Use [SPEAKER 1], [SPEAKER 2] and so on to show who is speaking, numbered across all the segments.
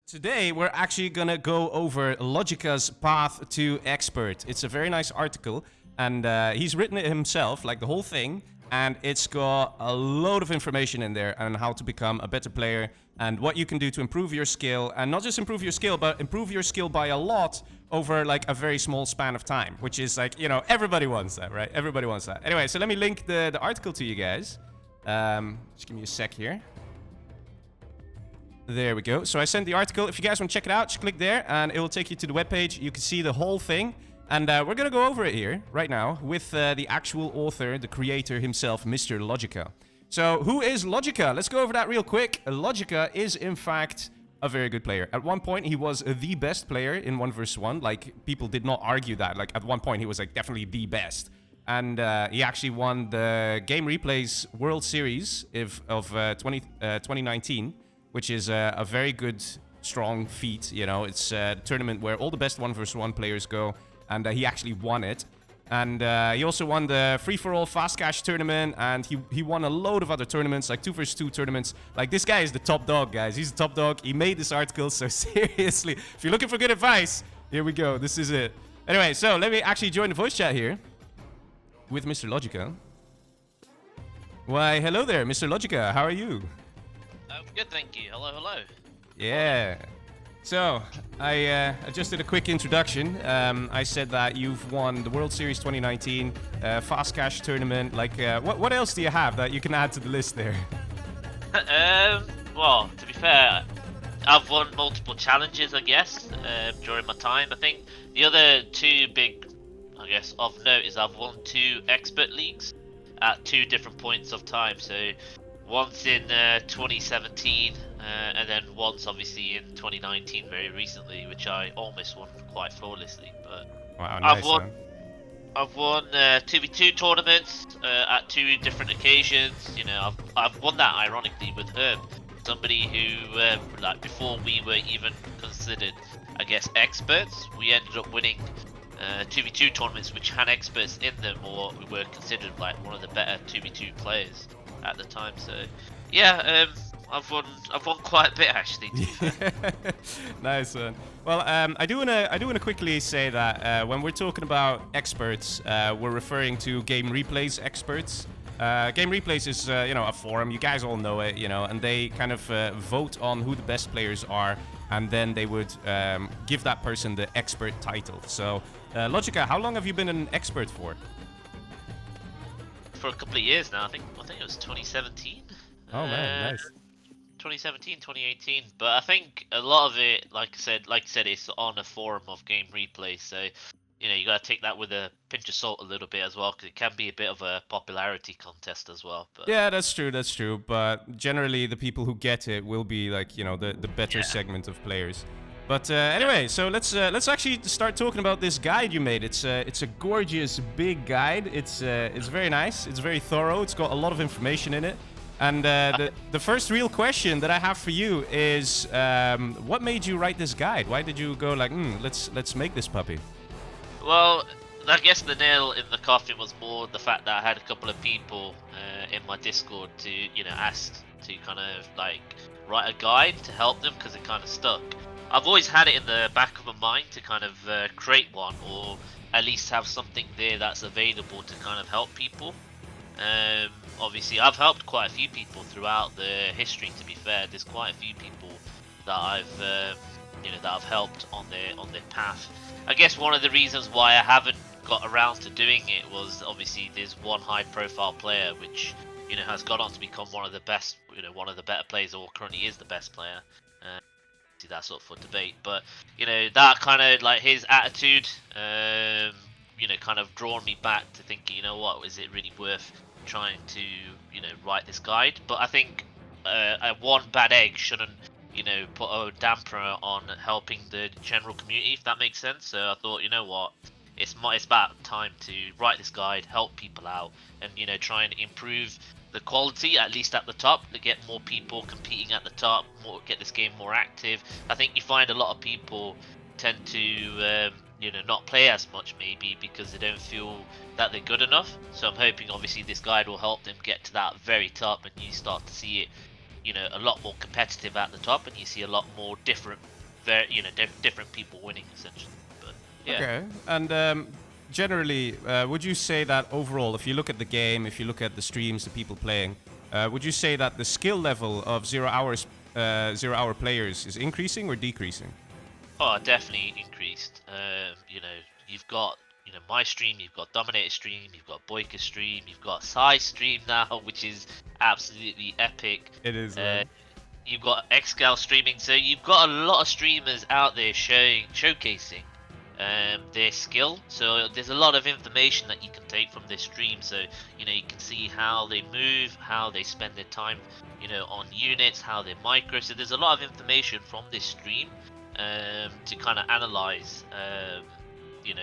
[SPEAKER 1] Today, we're actually gonna go over LoGicA's path to expert. It's a very nice article, and he's written it himself, like the whole thing, and it's got a load of information in there on how to become a better player and what you can do to improve your skill, and not just improve your skill, but improve your skill by a lot over like a very small span of time, which is like, you know, everybody wants that, right? Everybody wants that. Anyway, so let me link the article to you guys. Just give me a sec here. There we go. So I sent the article. If you guys want to check it out, just click there and it will take you to the webpage. You can see the whole thing. And we're going to go over it here right now with the actual author, the creator himself, Mr. LoGicA. So who is LoGicA? Let's go over that real quick. LoGicA is, in fact, a very good player. At one point, he was the best player in 1 vs 1. Like, people did not argue that. Like, at one point, he was like definitely the best. And he actually won the Game Replays World Series of 2019. Which is a very good, strong feat. You know, it's a tournament where all the best 1 vs 1 players go, and he actually won it. And he also won the free-for-all fast cash tournament, and he won a load of other tournaments, like 2 vs 2 tournaments. Like, this guy is the top dog, guys. He's the top dog. He made this article, so seriously, if you're looking for good advice, here we go. This is it. Anyway, so let me actually join the voice chat here with Mr. LoGicA. Why, hello there, Mr. LoGicA. How are you?
[SPEAKER 2] Good, thank you. Hello, hello.
[SPEAKER 1] Yeah. So, I just did a quick introduction. I said that you've won the World Series 2019 Fast Cash Tournament. Like, what else do you have that you can add to the list there?
[SPEAKER 2] Well, to be fair, I've won multiple challenges, I guess, during my time. I think the other two big, I guess, of note is I've won 2 expert leagues at 2 different points of time. So, once in 2017, and then once obviously in 2019, very recently, which I almost won quite flawlessly. But
[SPEAKER 1] wow, nice,
[SPEAKER 2] I've won 2v2 tournaments at 2 different occasions. You know, I've won that ironically with Herb, somebody who like before we were even considered, I guess, experts. We ended up winning 2v2 tournaments which had experts in them, or we were considered like one of the better 2v2 players at the time. So yeah, I've won quite a bit actually, to be fair.
[SPEAKER 1] Nice one. Well, I do wanna quickly say that when we're talking about experts, we're referring to Game Replays experts. Game Replays is you know, a forum. You guys all know it, you know, and they kind of vote on who the best players are, and then they would give that person the expert title. So LoGicA, how long have you been an expert for?
[SPEAKER 2] For a couple of years now. I think it was 2017.
[SPEAKER 1] Oh man, nice.
[SPEAKER 2] 2017, 2018. But I think a lot of it, like I said, it's on a forum of Game Replay. So you know, you gotta take that with a pinch of salt a little bit as well, because it can be a bit of a popularity contest as well. But
[SPEAKER 1] yeah, that's true. But generally, the people who get it will be like, you know, the better segment of players. But anyway, so let's actually start talking about this guide you made. It's a gorgeous big guide. It's very nice. It's very thorough. It's got a lot of information in it. And the first real question that I have for you is, what made you write this guide? Why did you go like, let's make this puppy?
[SPEAKER 2] Well, I guess the nail in the coffin was more the fact that I had a couple of people in my Discord to, you know, ask to kind of like write a guide to help them because it kind of stuck. I've always had it in the back of my mind to kind of create one, or at least have something there that's available to kind of help people. Obviously, I've helped quite a few people throughout the history. To be fair, there's quite a few people that I've helped on their path. I guess one of the reasons why I haven't got around to doing it was obviously there's one high-profile player which, you know, has gone on to become one of the best, you know, one of the better players, or currently is the best player. That's up for debate, but you know, that kind of like his attitude, you know, kind of drawn me back to thinking, you know what, is it really worth trying to, you know, write this guide? But I think one bad egg shouldn't, you know, put a damper on helping the general community, if that makes sense. So I thought, you know what, it's about time to write this guide, help people out, and you know, try and improve the quality, at least at the top, to get more people competing at the top, get this game more active. I think you find a lot of people tend to you know, not play as much maybe because they don't feel that they're good enough. So I'm hoping obviously this guide will help them get to that very top, and you start to see it, you know, a lot more competitive at the top, and you see a lot more different very different people winning essentially. But yeah.
[SPEAKER 1] Okay. And generally, would you say that overall, if you look at the game, if you look at the streams, the people playing, would you say that the skill level of 0 hour players is increasing or decreasing?
[SPEAKER 2] Oh, definitely increased. You've got my stream, you've got Dominator stream, you've got Boyka stream, you've got Sai stream now, which is absolutely epic.
[SPEAKER 1] It is.
[SPEAKER 2] You've got Xgal streaming, so you've got a lot of streamers out there showcasing their skill. So there's a lot of information that you can take from their stream. So you can see how they move, how they spend their time, on units, how they micro. So there's a lot of information from this stream to kind of analyze,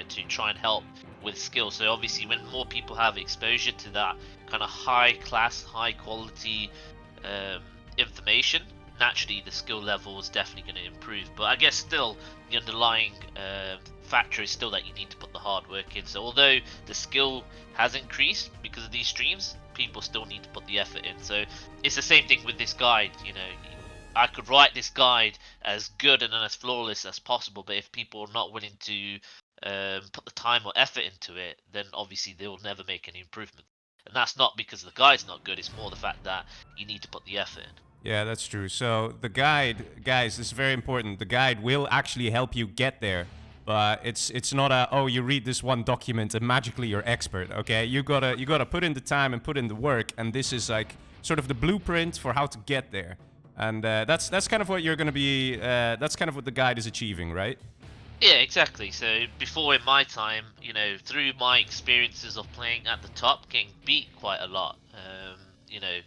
[SPEAKER 2] to try and help with skill. So obviously, when more people have exposure to that kind of high class, high quality information, naturally the skill level is definitely going to improve. But I guess still the underlying factor is still that you need to put the hard work in. So although the skill has increased because of these streams, people still need to put the effort in. So it's the same thing with this guide. I could write this guide as good and as flawless as possible, but if people are not willing to put the time or effort into it, then obviously they will never make any improvement. And that's not because the guide's not good, it's more the fact that you need to put the effort in.
[SPEAKER 1] Yeah, that's true. So the guide, guys, this is very important. The guide will actually help you get there, but it's not you read this one document and magically you're expert. Okay, you gotta put in the time and put in the work, and this is like sort of the blueprint for how to get there. And that's kind of what you're gonna be. That's kind of what the guide is achieving, right?
[SPEAKER 2] Yeah, exactly. So before in my time, through my experiences of playing at the top, getting beat quite a lot,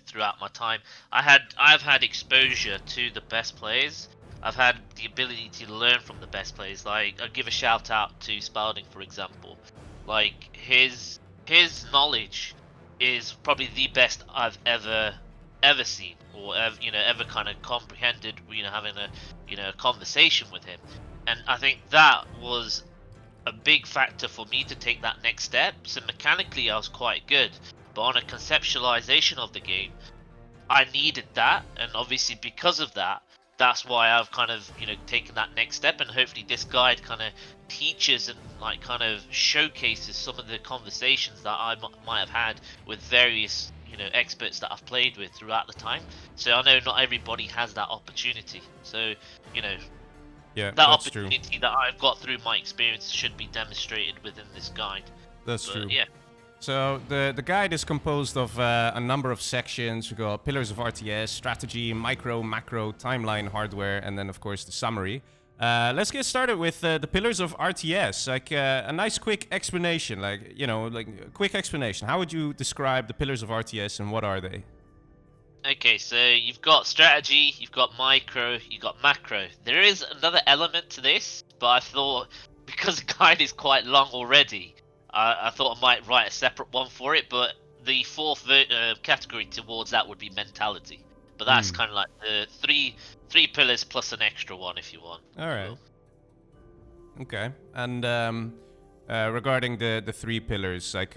[SPEAKER 2] throughout my time, I've had exposure to the best players. I've had the ability to learn from the best players. Like, I'll give a shout out to Spalding, for example. Like, his knowledge is probably the best I've ever seen, or ever kind of comprehended. Having a conversation with him. And I think that was a big factor for me to take that next step. So mechanically I was quite good, but on a conceptualization of the game, I needed that. And obviously because of that, that's why I've kind of, taken that next step. And hopefully this guide kind of teaches and like kind of showcases some of the conversations that I might have had with various, experts that I've played with throughout the time. So I know not everybody has that opportunity. So,
[SPEAKER 1] Yeah,
[SPEAKER 2] that
[SPEAKER 1] that's
[SPEAKER 2] opportunity
[SPEAKER 1] true.
[SPEAKER 2] that I've got through my experience should be demonstrated within this guide.
[SPEAKER 1] That's true.
[SPEAKER 2] Yeah.
[SPEAKER 1] So the guide is composed of a number of sections. We got pillars of RTS, strategy, micro, macro, timeline, hardware, and then of course the summary. Let's get started with the pillars of RTS. Like a nice quick explanation, like a quick explanation. How would you describe the pillars of RTS and what are they?
[SPEAKER 2] Okay, so you've got strategy, you've got micro, you've got macro. There is another element to this, but I thought because the guide is quite long already, I thought I might write a separate one for it. But the fourth category towards that would be mentality. But that's kind of like the three pillars plus an extra one if you want.
[SPEAKER 1] All right. Okay. And regarding the three pillars, like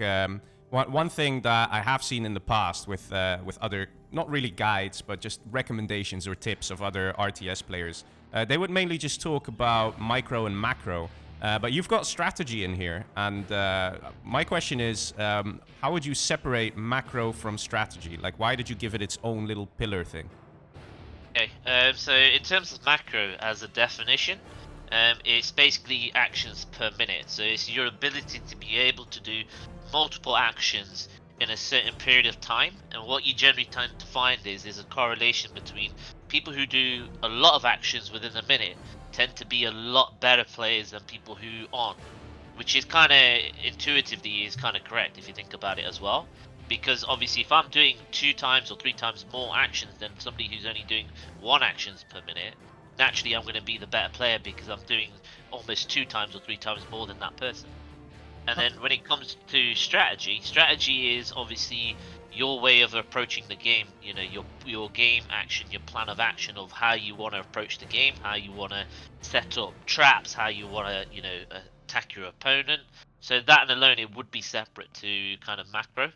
[SPEAKER 1] one thing that I have seen in the past with other, not really guides, but just recommendations or tips of other RTS players, they would mainly just talk about micro and macro. But you've got strategy in here, and my question is, how would you separate macro from strategy? Like, why did you give it its own little pillar thing?
[SPEAKER 2] Okay, so in terms of macro as a definition, it's basically actions per minute. So it's your ability to be able to do multiple actions in a certain period of time. And what you generally tend to find is a correlation between people who do a lot of actions within a minute tend to be a lot better players than people who aren't, which is kind of intuitively is kind of correct if you think about it as well. Because obviously if I'm doing 2 times or 3 times more actions than somebody who's only doing 1 actions per minute, naturally I'm going to be the better player because I'm doing almost 2 times or 3 times more than that person. And then when it comes to strategy is obviously your way of approaching the game, your game action, your plan of action of how you want to approach the game, how you want to set up traps, how you want to, attack your opponent. So that and alone, it would be separate to kind of macro.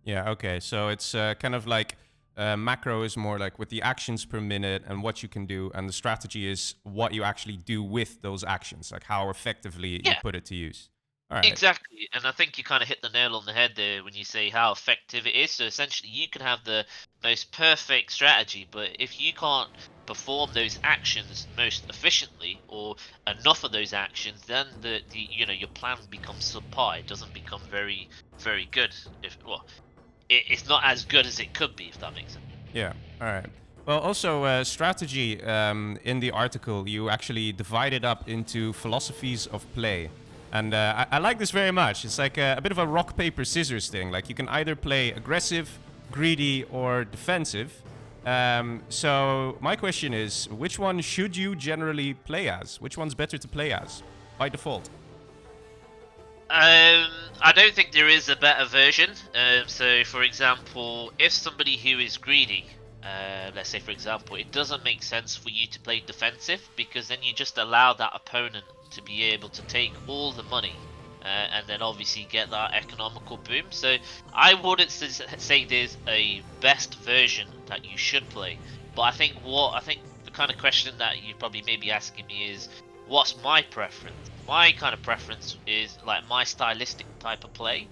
[SPEAKER 1] Yeah, okay. So it's kind of like Macro is more like with the actions per minute and what you can do, and the strategy is what you actually do with those actions, like how effectively you
[SPEAKER 2] Yeah,
[SPEAKER 1] put it to use. All right.
[SPEAKER 2] exactly. And I think you kind of hit the nail on the head there when you say how effective it is. So essentially, you can have the most perfect strategy, but if you can't perform those actions most efficiently or enough of those actions, then the your plan becomes subpar. It doesn't become very good. If well, it's not as good as it could be, if that makes sense.
[SPEAKER 1] Yeah. All right. Well, also strategy in the article, you actually divide it up into philosophies of play. And I like this very much. It's like a bit of a rock, paper, scissors thing. Like you can either play aggressive, greedy, or defensive. So my question is, which one should you generally play as? Which one's better to play as by default?
[SPEAKER 2] I don't think there is a better version. So, for example, if somebody who is greedy, let's say, for example, it doesn't make sense for you to play defensive because then you just allow that opponent to be able to take all the money and then obviously get that economical boom. So, I wouldn't say there's a best version that you should play, but I think the kind of question that you probably may be asking me is, what's my preference? My kind of preference is like my stylistic type of play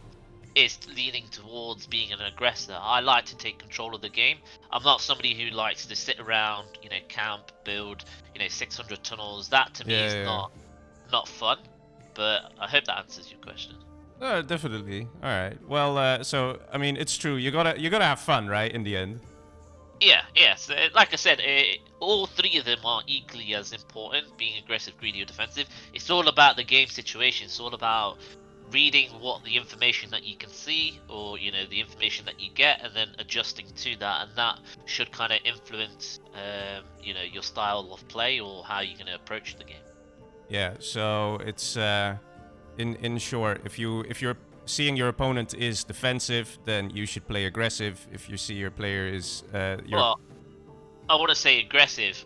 [SPEAKER 2] is leaning towards being an aggressor. I like to take control of the game. I'm not somebody who likes to sit around, camp, build, 600 tunnels. That to me
[SPEAKER 1] Yeah,
[SPEAKER 2] is
[SPEAKER 1] yeah.
[SPEAKER 2] not fun. But I hope that answers your question.
[SPEAKER 1] Definitely. All right. Well, so I mean, it's true. You gotta have fun, right? In the end.
[SPEAKER 2] Yeah, yeah. So, like I said, all three of them are equally as important, being aggressive, greedy, or defensive. It's all about the game situation. It's all about reading what the information that you can see, or the information that you get, and then adjusting to that. And that should kind of influence, your style of play or how you're going to approach the game.
[SPEAKER 1] Yeah. So it's in short, if you're seeing your opponent is defensive, then you should play aggressive. If you see your player is your
[SPEAKER 2] Well, I want to say aggressive.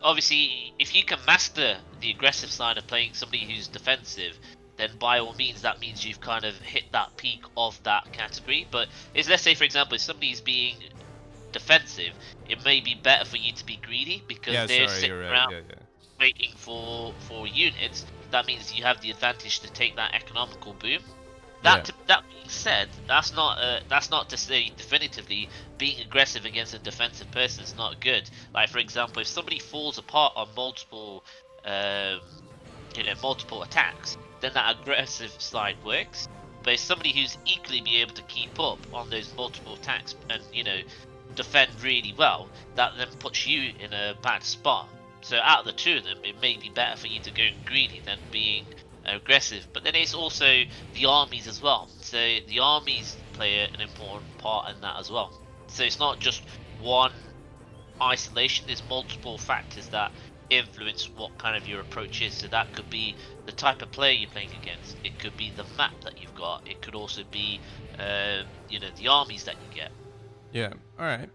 [SPEAKER 2] Obviously, if you can master the aggressive side of playing somebody who's defensive, then by all means, that means you've kind of hit that peak of that category. But let's say, for example, if somebody's being defensive, it may be better for you to be greedy because
[SPEAKER 1] yeah.
[SPEAKER 2] they're
[SPEAKER 1] Sorry,
[SPEAKER 2] sitting
[SPEAKER 1] you're right.
[SPEAKER 2] around
[SPEAKER 1] Yeah, yeah.
[SPEAKER 2] waiting for units. That means you have the advantage to take that economical boom.
[SPEAKER 1] Yeah.
[SPEAKER 2] That being said, that's not to say definitively being aggressive against a defensive person is not good. Like for example, if somebody falls apart on um, multiple attacks, then that aggressive slide works. But if somebody who's equally be able to keep up on those multiple attacks and defend really well, that then puts you in a bad spot. So out of the two of them, it may be better for you to go greedy than being aggressive. But then it's also the armies as well. So the armies play an important part in that as well. So it's not just one isolation. There's multiple factors that influence what kind of your approach is. So that could be the type of player you're playing against. It could be the map that you've got. It could also be, the armies that you get.
[SPEAKER 1] Yeah. All right.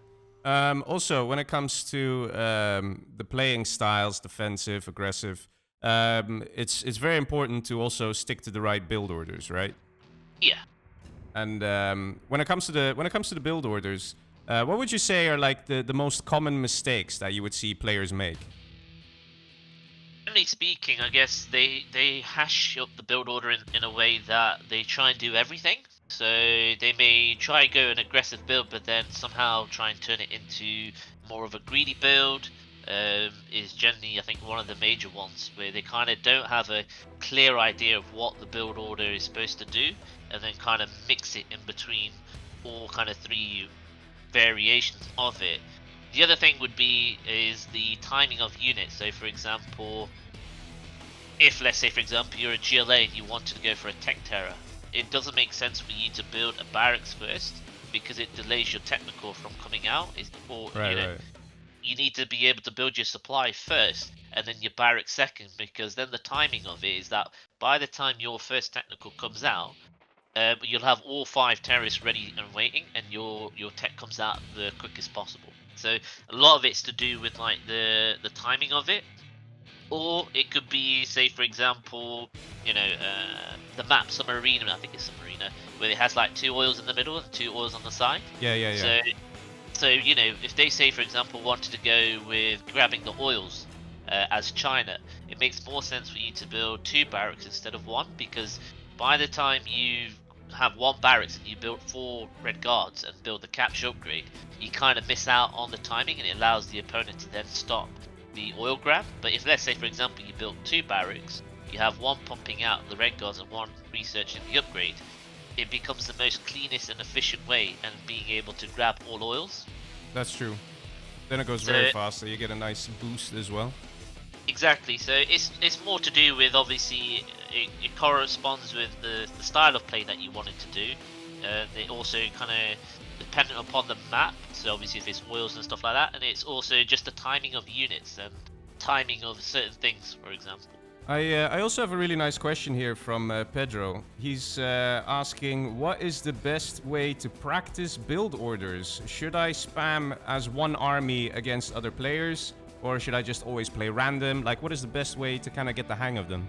[SPEAKER 1] Also, when it comes to the playing styles, defensive, aggressive, it's very important to also stick to the right build orders, right?
[SPEAKER 2] Yeah.
[SPEAKER 1] And when it comes to the build orders, what would you say are like the most common mistakes that you would see players make?
[SPEAKER 2] Generally speaking, I guess they hash up the build order in a way that they try and do everything. So they may try and go an aggressive build, but then somehow try and turn it into more of a greedy build. Is generally, I think, one of the major ones where they kind of don't have a clear idea of what the build order is supposed to do, and then kind of mix it in between all kind of three variations of it. The other thing would be is the timing of units. So, for example, if let's say, for example, you're a GLA and you wanted to go for a tech terror, it doesn't make sense for you to build a barracks first because it delays your technical from coming out.
[SPEAKER 1] Right.
[SPEAKER 2] You need to be able to build your supply first and then your barracks second, because then the timing of it is that by the time your first technical comes out, you'll have all 5 terrorists ready and waiting, and your tech comes out the quickest possible. So a lot of it's to do with like the timing of it. Or it could be, say, for example, the map Submarina, I think it's Submarina, where it has like 2 oils in the middle and 2 oils on the side.
[SPEAKER 1] Yeah.
[SPEAKER 2] So So, you know, if they say, for example, wanted to go with grabbing the oils as China, it makes more sense for you to build 2 barracks instead of 1, because by the time you have 1 barracks and you build 4 red guards and build the capture upgrade, you kind of miss out on the timing, and it allows the opponent to then stop the oil grab. But if, let's say, for example, you built 2 barracks, you have 1 pumping out the red guards and 1 researching the upgrade, it becomes the most cleanest and efficient way and being able to grab all oils.
[SPEAKER 1] That's true. Then it goes very fast, so you get a nice boost as well.
[SPEAKER 2] Exactly. So it's more to do with, obviously it corresponds with the style of play that you wanted to do. It also kind of dependent upon the map. So obviously if it's oils and stuff like that, and it's also just the timing of units and timing of certain things, for example.
[SPEAKER 1] I also have a really nice question here from Pedro. He's asking, what is the best way to practice build orders? Should I spam as 1 army against other players, or should I just always play random? Like, what is the best way to kind of get the hang of them?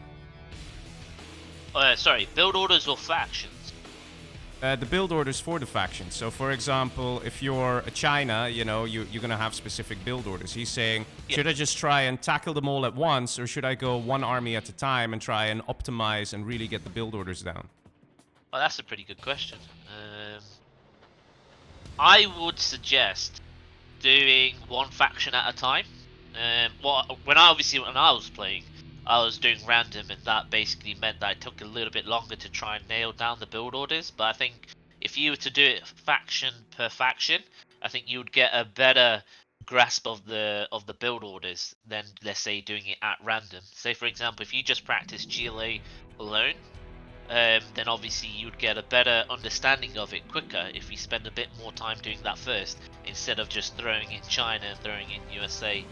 [SPEAKER 2] Sorry, build orders or factions?
[SPEAKER 1] The build orders for the factions. So, for example, if you're a China, you know, you're going to have specific build orders. He's saying, should I just try and tackle them all at once, or should I go 1 army at a time and try and optimize and really get the build orders down?
[SPEAKER 2] Well, that's a pretty good question. I would suggest doing 1 faction at a time. When I was playing, I was doing random, and that basically meant that it took a little bit longer to try and nail down the build orders. But I think if you were to do it faction per faction, I think you would get a better grasp of the build orders than, let's say, doing it at random. Say, for example, if you just practice GLA alone, then obviously you'd get a better understanding of it quicker if you spend a bit more time doing that first, instead of just throwing in China and throwing in USA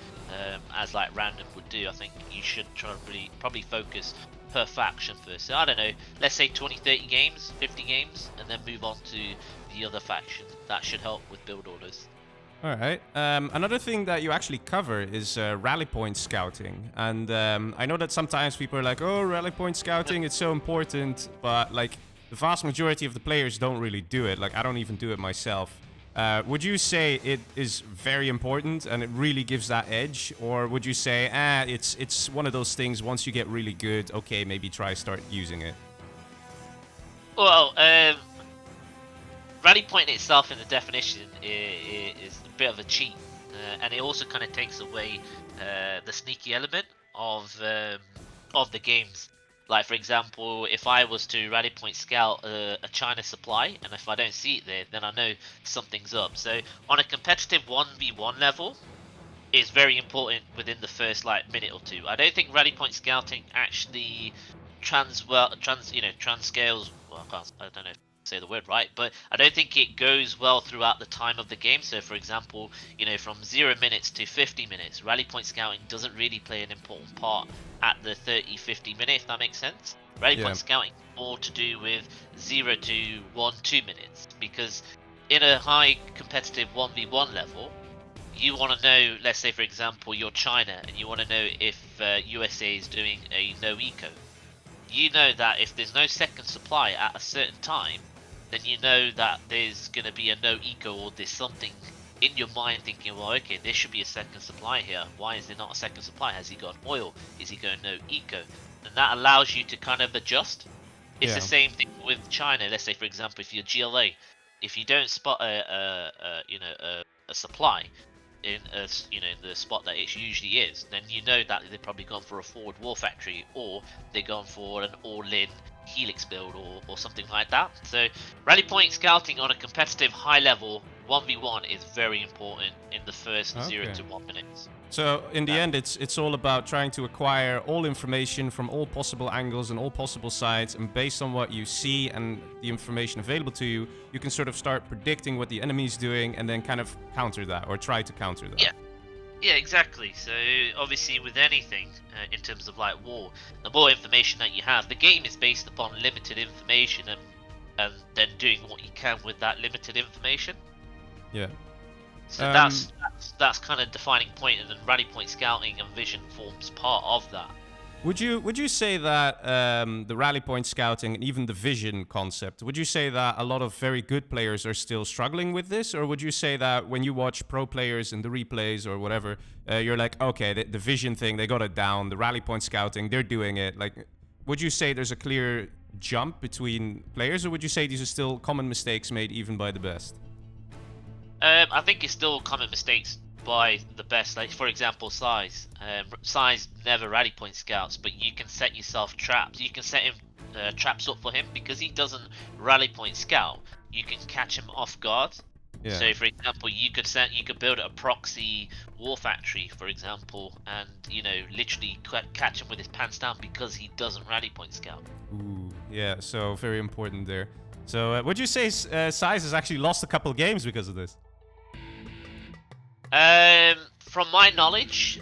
[SPEAKER 2] as like random would do. I think you should try to probably focus per faction first. So I don't know, let's say 20-30 games, 50 games, and then move on to the other faction. That should help with build orders.
[SPEAKER 1] All right. Another thing that you actually cover is rally point scouting. And I know that sometimes people are like, oh, rally point scouting, it's so important. But like the vast majority of the players don't really do it. Like I don't even do it myself. Would you say it is very important and it really gives that edge? Or would you say, it's one of those things, once you get really good, okay, maybe start using it?
[SPEAKER 2] Well, rally point itself in the definition is a bit of a cheat, and it also kind of takes away the sneaky element of the games. Like, for example, if I was to rally point scout a China supply, and if I don't see it there, then I know something's up. So on a competitive 1v1 level, it's very important within the first minute or two. I don't think rally point scouting actually transcales. Well, I don't know if I say the word right, but I don't think it goes well throughout the time of the game. So, for example, from 0 minutes to 50 minutes, rally point scouting doesn't really play an important part at the 30-50 minute, if that makes sense. Rally point scouting more to do with 0 to 1-2 minutes, because in a high competitive 1v1 level, you want to know, let's say for example you're China and you want to know if USA is doing a no eco. You know that if there's no second supply at a certain time, then you know that there's going to be a no eco, or there's something in your mind thinking, well, okay, there should be a second supply here. Why is there not a second supply? Has he got oil? Is he going no eco? And that allows you to kind of adjust. It's the same thing with China. Let's say, for example, if you're GLA, if you don't spot a supply in the spot that it usually is, then you know that they've probably gone for a forward war factory, or they're gone for an all-in helix build, or something like that. So rally point scouting on a competitive high level 1v1 is very important in the first 0 to 1 minutes.
[SPEAKER 1] So in the end, it's all about trying to acquire all information from all possible angles and all possible sides, and based on what you see and the information available to you, you can sort of start predicting what the enemy is doing and then kind of counter that, or try to counter that.
[SPEAKER 2] Yeah, exactly. So obviously with anything in terms of war, the more information that you have, the game is based upon limited information, and then doing what you can with that limited information.
[SPEAKER 1] Yeah.
[SPEAKER 2] So that's kind of defining point, and then rally point scouting and vision forms part of that.
[SPEAKER 1] Would you say that the rally point scouting and even the vision concept, would you say that a lot of very good players are still struggling with this, or would you say that when you watch pro players in the replays or whatever, you're like, okay, the vision thing, they got it down, the rally point scouting, they're doing it. Like, would you say there's a clear jump between players, or would you say these are still common mistakes made even by the best?
[SPEAKER 2] I think it's still common mistakes by the best. Like for example, size. Size never rally point scouts, but you can set yourself traps. You can set him traps up for him because he doesn't rally point scout. You can catch him off guard.
[SPEAKER 1] Yeah.
[SPEAKER 2] So for example, you could build a proxy war factory, for example, and literally catch him with his pants down because he doesn't rally point scout.
[SPEAKER 1] Ooh, yeah. So very important there. So would you say Size has actually lost a couple games because of this?
[SPEAKER 2] From my knowledge,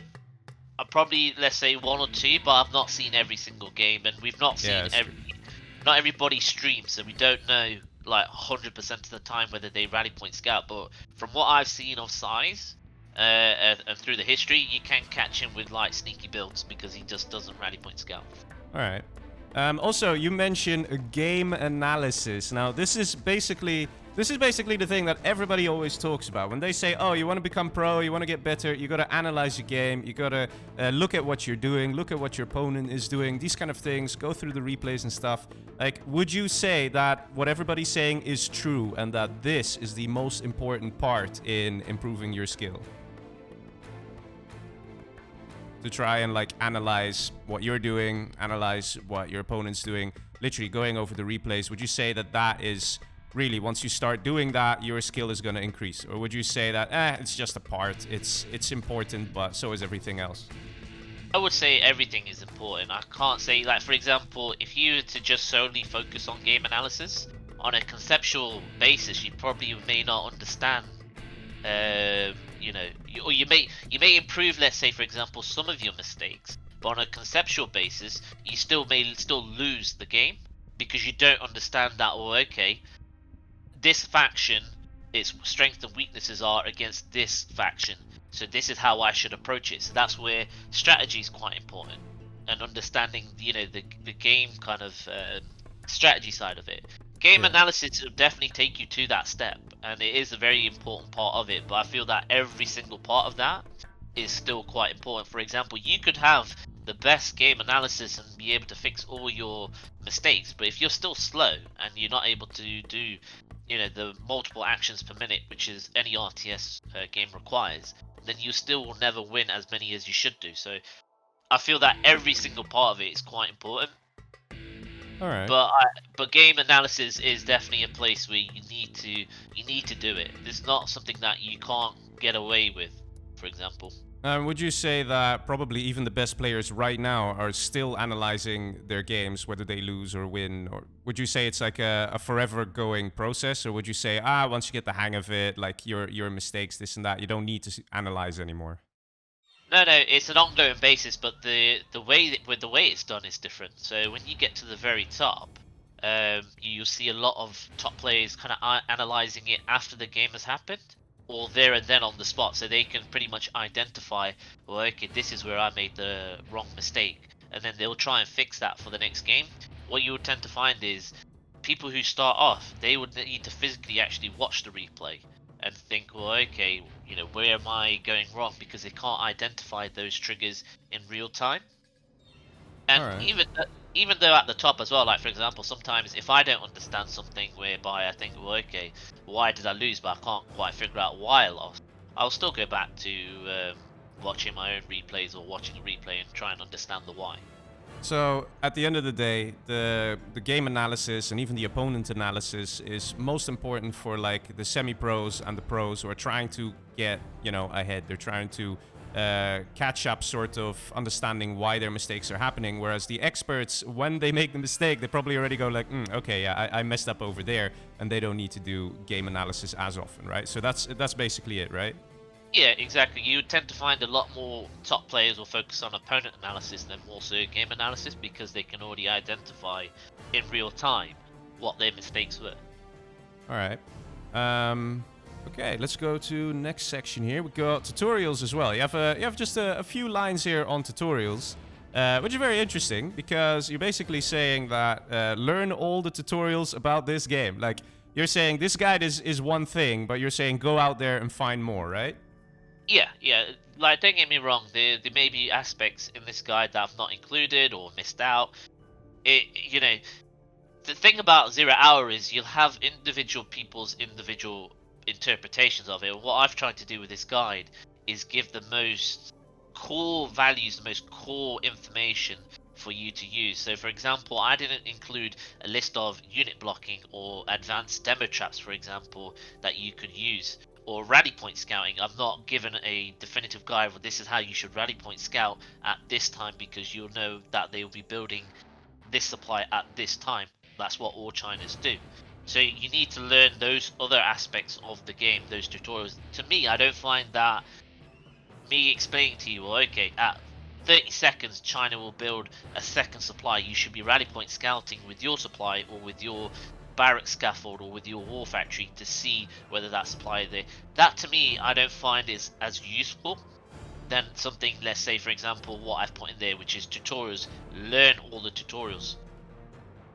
[SPEAKER 2] probably let's say 1 or 2, but I've not seen every single game, and we've not seen not everybody streams, so we don't know like 100% of the time whether they rally point scout. But from what I've seen of Size, and through the history, you can catch him with like sneaky builds because he just doesn't rally point scout.
[SPEAKER 1] All right. Also, you mentioned a game analysis. Now, this is basically the thing that everybody always talks about. When they say, oh, you want to become pro, you want to get better, you got to analyze your game, you got to look at what you're doing, look at what your opponent is doing, these kind of things, go through the replays and stuff. Like, would you say that what everybody's saying is true and that this is the most important part in improving your skill? To try and like analyze what you're doing, analyze what your opponent's doing, literally going over the replays. Would you say that that is really, once you start doing that, your skill is going to increase? Or would you say that it's just a part, it's important, but so is everything else?
[SPEAKER 2] I would say everything is important. I can't say, like, for example, if you were to just solely focus on game analysis on a conceptual basis, you probably may not understand or you may improve, let's say for example, some of your mistakes, but on a conceptual basis you may lose the game because you don't understand that, or okay, this faction, its strengths and weaknesses are against this faction, so this is how I should approach it. So that's where strategy is quite important, and understanding the game kind of strategy side of it. Game analysis will definitely take you to that step, and it is a very important part of it, but I feel that every single part of that is still quite important. For example, you could have the best game analysis and be able to fix all your mistakes, but if you're still slow and you're not able to do the multiple actions per minute, which is any RTS game requires, then you still will never win as many as you should do. So I feel that every single part of it is quite important.
[SPEAKER 1] All right.
[SPEAKER 2] But game analysis is definitely a place where you need to do it. It's not something that you can't get away with, for example.
[SPEAKER 1] Would you say that probably even the best players right now are still analyzing their games, whether they lose or win? Or would you say it's like a forever going process? Or would you say, once you get the hang of it, like your mistakes, this and that, you don't need to analyze anymore?
[SPEAKER 2] No, it's an ongoing basis, but the way it's done is different. So when you get to the very top, you see a lot of top players kind of analyzing it after the game has happened, or there and then on the spot, so they can pretty much identify, well, okay, this is where I made the wrong mistake, and then they'll try and fix that for the next game. What you would tend to find is people who start off, they would need to physically actually watch the replay and think, well, okay, where am I going wrong? Because they can't identify those triggers in real time. And
[SPEAKER 1] right.
[SPEAKER 2] even though at the top as well, like for example, sometimes if I don't understand something whereby I think, well, okay, why did I lose? But I can't quite figure out why I lost, I'll still go back to watching my own replays or watching a replay and try and understand the why.
[SPEAKER 1] So at the end of the day, the game analysis and even the opponent analysis is most important for like the semi-pros and the pros who are trying to get ahead. They're trying to catch up, sort of understanding why their mistakes are happening. Whereas the experts, when they make the mistake, they probably already go like, okay, yeah, I messed up over there, and they don't need to do game analysis as often, right? So that's basically it, right?
[SPEAKER 2] Yeah, exactly. You tend to find a lot more top players will focus on opponent analysis than also game analysis, because they can already identify in real time what their mistakes were.
[SPEAKER 1] All right. Okay, let's go to next section here. We got tutorials as well. You have just a few lines here on tutorials. Which is very interesting because you're basically saying that learn all the tutorials about this game. Like, you're saying this guide is one thing, but you're saying go out there and find more, right?
[SPEAKER 2] Yeah. Like, don't get me wrong. There may be aspects in this guide that I've not included or missed out. The thing about 0 Hour is you'll have individual people's individual interpretations of it. What I've tried to do with this guide is give the most core values, the most core information for you to use. So, for example, I didn't include a list of unit blocking or advanced demo traps, for example, that you could use. Or rally point scouting. I've not given a definitive guide for this is how you should rally point scout at this time, because you'll know that they will be building this supply at this time. That's what all Chinas do. So you need to learn those other aspects of the game, those tutorials. To me, I don't find that me explaining to you, well, okay, at 30 seconds China will build a second supply, you should be rally point scouting with your supply or with your barrack scaffold or with your war factory to see whether that supply is there. That, to me, I don't find is as useful than something, let's say, for example, what I've put in there, which is tutorials. Learn all the tutorials,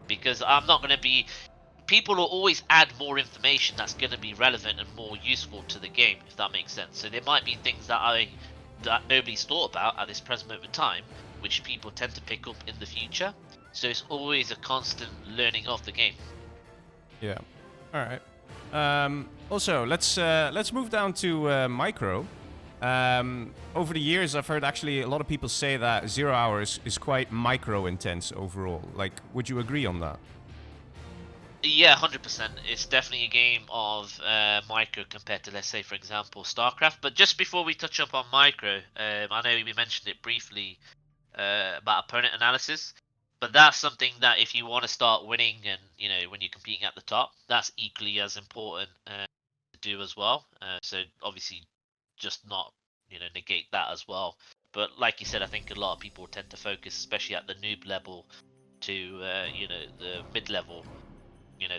[SPEAKER 2] because I'm not going to be... People will always add more information that's going to be relevant and more useful to the game, if that makes sense. So there might be things that nobody's thought about at this present moment in time, which people tend to pick up in the future. So it's always a constant learning of the game.
[SPEAKER 1] Yeah. All right. Also, let's move down to micro. Over the years, I've heard actually a lot of people say that 0 Hours is quite micro intense overall. Like, would you agree on that?
[SPEAKER 2] Yeah, 100%. It's definitely a game of micro compared to, let's say, for example, StarCraft. But just before we touch up on micro, I know we mentioned it briefly about opponent analysis. But that's something that if you want to start winning and, when you're competing at the top, that's equally as important to do as well. So obviously just not, negate that as well. But like you said, I think a lot of people tend to focus, especially at the noob level to, the mid-level,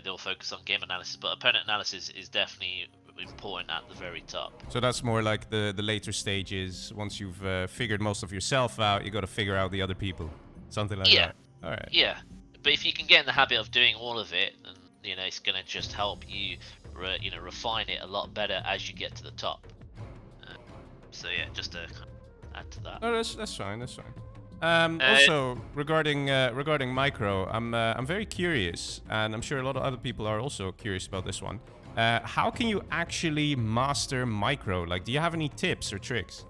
[SPEAKER 2] they'll focus on game analysis. But opponent analysis is definitely important at the very top.
[SPEAKER 1] So that's more like the later stages. Once you've figured most of yourself out, you got to figure out the other people. Something like that. All right.
[SPEAKER 2] Yeah, but if you can get in the habit of doing all of it, then it's gonna just help you, refine it a lot better as you get to the top. So yeah, just to add to that.
[SPEAKER 1] Oh, that's fine. That's fine. Also, regarding micro, I'm very curious, and I'm sure a lot of other people are also curious about this one. How can you actually master micro? Like, do you have any tips or tricks?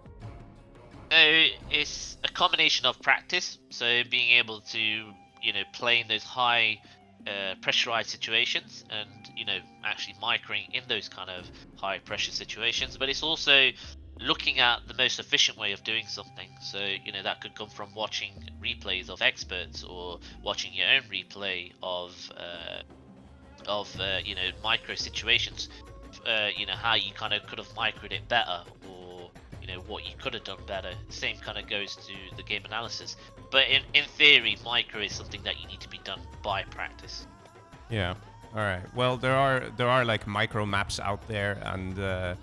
[SPEAKER 2] It's a combination of practice, so being able to play in those high pressurized situations and actually microing in those kind of high pressure situations. But it's also looking at the most efficient way of doing something. So that could come from watching replays of experts or watching your own replay of micro situations. How you kind of could have microed it better, or what you could have done better. Same kind of goes to the game analysis. But in theory, micro is something that you need to be done by practice.
[SPEAKER 1] Yeah. All right. Well, there are like micro maps out there, and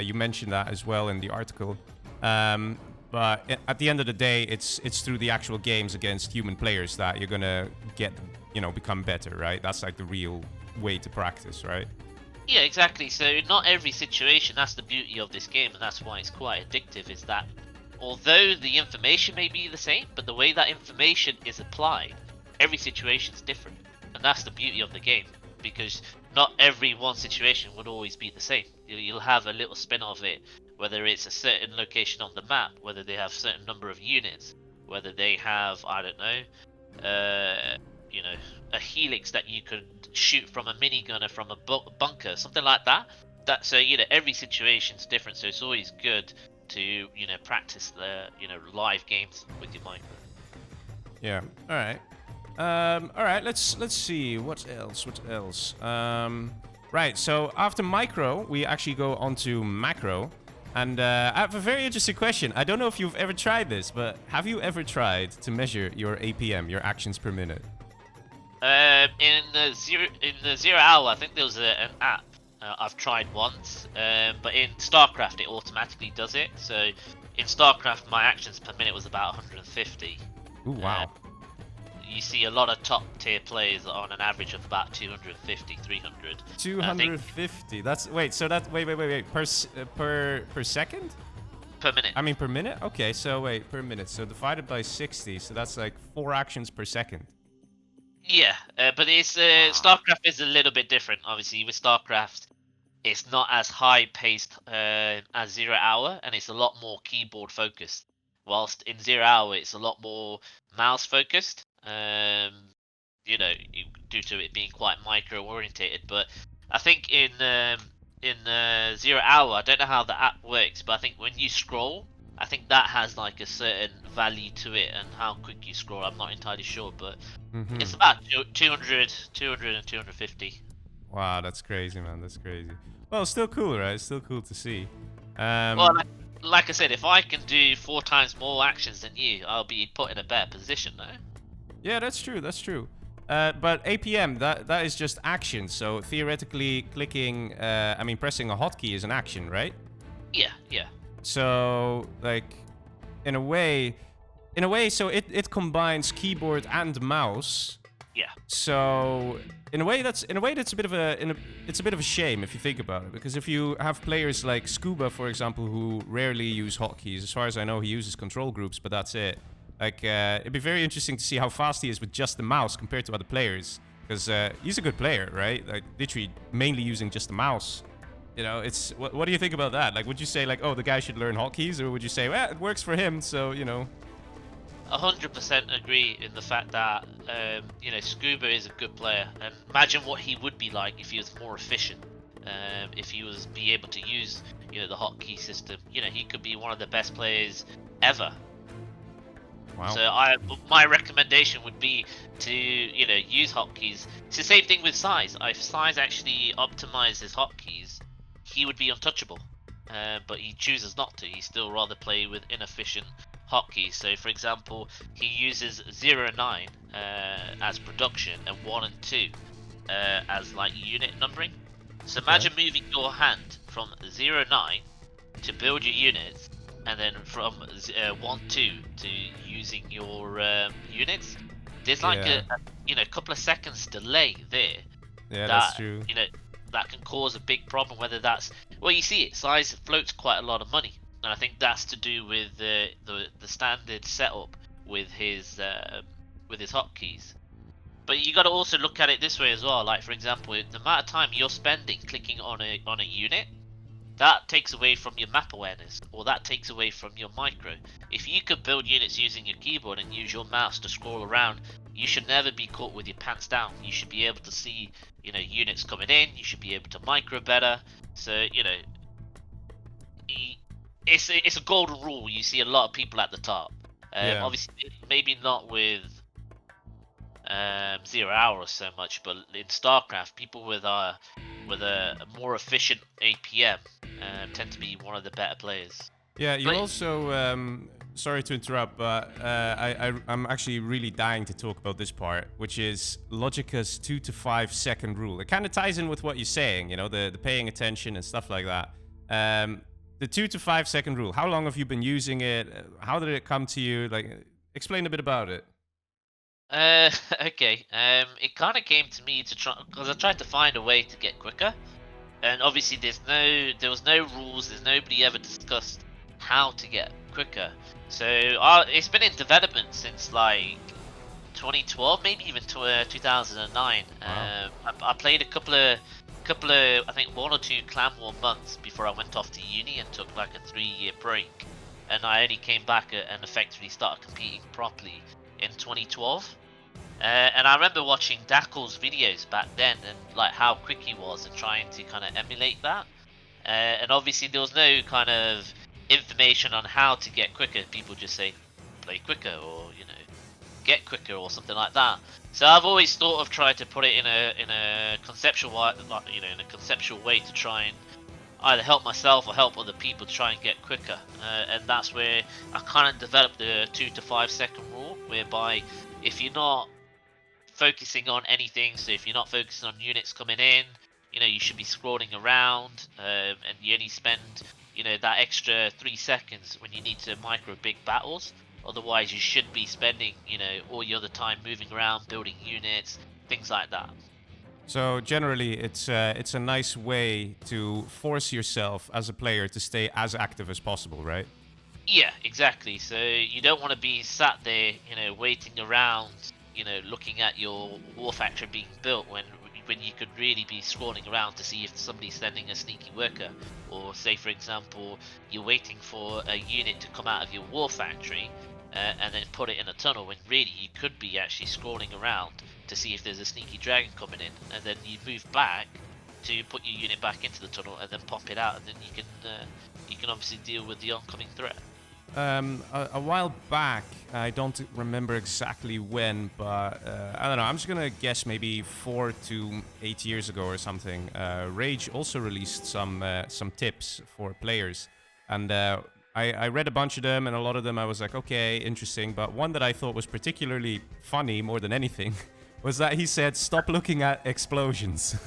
[SPEAKER 1] you mentioned that as well in the article. But at the end of the day, it's through the actual games against human players that you're gonna become better, right? That's like the real way to practice, right?
[SPEAKER 2] Yeah, exactly. So not every situation, that's the beauty of this game, and that's why it's quite addictive, is that although the information may be the same, but the way that information is applied, every situation is different. And that's the beauty of the game, because not every one situation would always be the same. You'll have a little spin of it, whether it's a certain location on the map, whether they have a certain number of units, whether they have, I don't know, a helix that you could shoot from a minigun or from a bunker, something like that. So every situation's different, so it's always good to practice the live games with your micro.
[SPEAKER 1] Yeah. All right. All right. Let's see what else. Right. So after micro, we actually go on to macro. And I have a very interesting question. I don't know if you've ever tried this, but have you ever tried to measure your APM, your actions per minute?
[SPEAKER 2] In the 0 Hour, I think there was an app I've tried once, but in StarCraft it automatically does it. So in StarCraft, my actions per minute was about 150.
[SPEAKER 1] Ooh, wow.
[SPEAKER 2] You see a lot of top tier players on an average of about 250, 300.
[SPEAKER 1] 250. That's wait. So that wait. Per second?
[SPEAKER 2] Per minute.
[SPEAKER 1] I mean per minute. Okay. So wait, per minute. So divided by 60. So that's like 4 actions per second.
[SPEAKER 2] Yeah, but it's StarCraft is a little bit different. Obviously, with StarCraft, it's not as high paced as 0 Hour, and it's a lot more keyboard focused. Whilst in 0 Hour, it's a lot more mouse focused. You know, due to it being quite micro orientated. But I think in 0 Hour, I don't know how the app works, but I think when you scroll, I think that has like a certain value to it, and how quick you scroll, I'm not entirely sure, but it's about 200 and 250.
[SPEAKER 1] Wow, that's crazy, man. That's crazy. Well, still cool, right? Still cool to see.
[SPEAKER 2] Well, like I said, if I can do 4 times more actions than you, I'll be put in a better position, though.
[SPEAKER 1] Yeah, that's true. That's true. But APM, that is just action. So theoretically, clicking, I mean, pressing a hotkey is an action, right?
[SPEAKER 2] Yeah, yeah.
[SPEAKER 1] So like, in a way, so it combines keyboard and mouse.
[SPEAKER 2] Yeah.
[SPEAKER 1] So in a way that's a bit of a shame if you think about it, because if you have players like Scuba, for example, who rarely use hotkeys, as far as I know, he uses control groups, but that's it. Like it'd be very interesting to see how fast he is with just the mouse compared to other players, because he's a good player, right? Like literally mainly using just the mouse. You know, it's what do you think about that? Like, would you say like, oh, the guy should learn hotkeys, or would you say, well, it works for him, so you know?
[SPEAKER 2] 100% agree in the fact that you know, Scuba is a good player, and imagine what he would be like if he was more efficient. If he was be able to use, you know, the hotkey system, you know, he could be one of the best players ever.
[SPEAKER 1] Wow.
[SPEAKER 2] So my recommendation would be to, you know, use hotkeys. It's the same thing with Size. If Size actually optimizes hotkeys, he would be untouchable. But he chooses not to. He still rather play with inefficient hotkeys. So, for example, he uses 0 and 9 as production, and 1 and 2 as like unit numbering. So imagine moving your hand from 0 9 to build your units, and then from 1 2 to using your units. There's like a you know, couple of seconds delay there.
[SPEAKER 1] Yeah, that's true.
[SPEAKER 2] You know, that can cause a big problem. Whether that's, well, you see it, Size floats quite a lot of money, and I think that's to do with the standard setup with his hotkeys. But you got to also look at it this way as well. Like, for example, the amount of time you're spending clicking on a unit, that takes away from your map awareness, or that takes away from your micro. If you could build units using your keyboard and use your mouse to scroll around, you should never be caught with your pants down. You should be able to see, you know, units coming in. You should be able to micro better. So, you know, it's a golden rule. You see a lot of people at the top. Obviously, maybe not with 0 Hour so much, but in StarCraft, people with a more efficient APM tend to be one of the better players.
[SPEAKER 1] Yeah, you also, sorry to interrupt, but I'm actually really dying to talk about this part, which is LoGicA's 2 to 5 second rule. It kind of ties in with what you're saying, you know, the paying attention and stuff like that. The 2 to 5 second rule, how long have you been using it? How did it come to you? Like, explain a bit about it.
[SPEAKER 2] Okay. It kind of came to me to try, because I tried to find a way to get quicker, and obviously there was no rules. There's nobody ever discussed how to get quicker. So it's been in development since like 2012, maybe even 2009.
[SPEAKER 1] Wow.
[SPEAKER 2] I played a couple of, I think 1 or 2 Clan War months before I went off to uni and took like a 3-year break, and I only came back and effectively started competing properly in 2012. And I remember watching Dackel's videos back then, and like how quick he was, and trying to kind of emulate that. And obviously there was no kind of information on how to get quicker. People just say play quicker, or, you know, get quicker, or something like that. So I've always thought of trying to put it in a conceptual, you know, in a conceptual way to try and either help myself or help other people to try and get quicker. And that's where I kind of developed the 2 to 5 second rule, whereby if you're not focusing on anything, so if you're not focusing on units coming in, you know, you should be scrolling around, and you only spend, you know, that extra 3 seconds when you need to micro big battles. Otherwise, you should be spending, you know, all your other time moving around, building units, things like that.
[SPEAKER 1] So generally, it's a nice way to force yourself as a player to stay as active as possible, right?
[SPEAKER 2] Yeah, exactly. So you don't want to be sat there, you know, waiting around, you know, looking at your war factory being built when you could really be scrolling around to see if somebody's sending a sneaky worker, or say, for example, you're waiting for a unit to come out of your war factory and then put it in a tunnel, when really you could be actually scrolling around to see if there's a sneaky dragon coming in, and then you move back to put your unit back into the tunnel and then pop it out, and then you can obviously deal with the oncoming threat.
[SPEAKER 1] A while back, I don't remember exactly when, but I don't know. I'm just gonna guess maybe 4 to 8 years ago or something. Rage also released some tips for players, and I read a bunch of them, and a lot of them I was like, okay, interesting. But one that I thought was particularly funny more than anything was that he said, stop looking at explosions.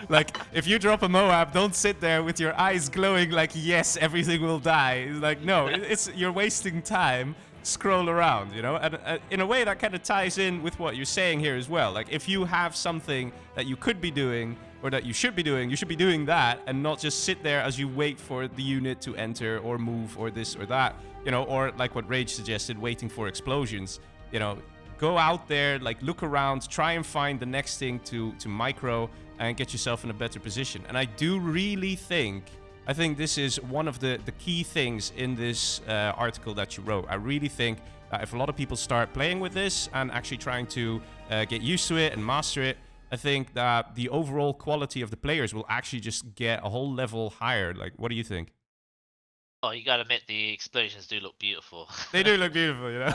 [SPEAKER 1] Like, if you drop a Moab, don't sit there with your eyes glowing like, yes, everything will die. It's like, no, you're wasting time. Scroll around, you know? And in a way, that kind of ties in with what you're saying here as well. Like, if you have something that you could be doing or that you should be doing that, and not just sit there as you wait for the unit to enter or move or this or that, you know, or like what Rage suggested, waiting for explosions, you know. Go out there, like, look around, try and find the next thing to micro and get yourself in a better position. And I do really think, this is one of the key things in this article that you wrote. I really think that if a lot of people start playing with this and actually trying to get used to it and master it, I think that the overall quality of the players will actually just get a whole level higher. Like, what do you think?
[SPEAKER 2] Oh, you gotta admit the explosions do look beautiful.
[SPEAKER 1] They do look beautiful, you know?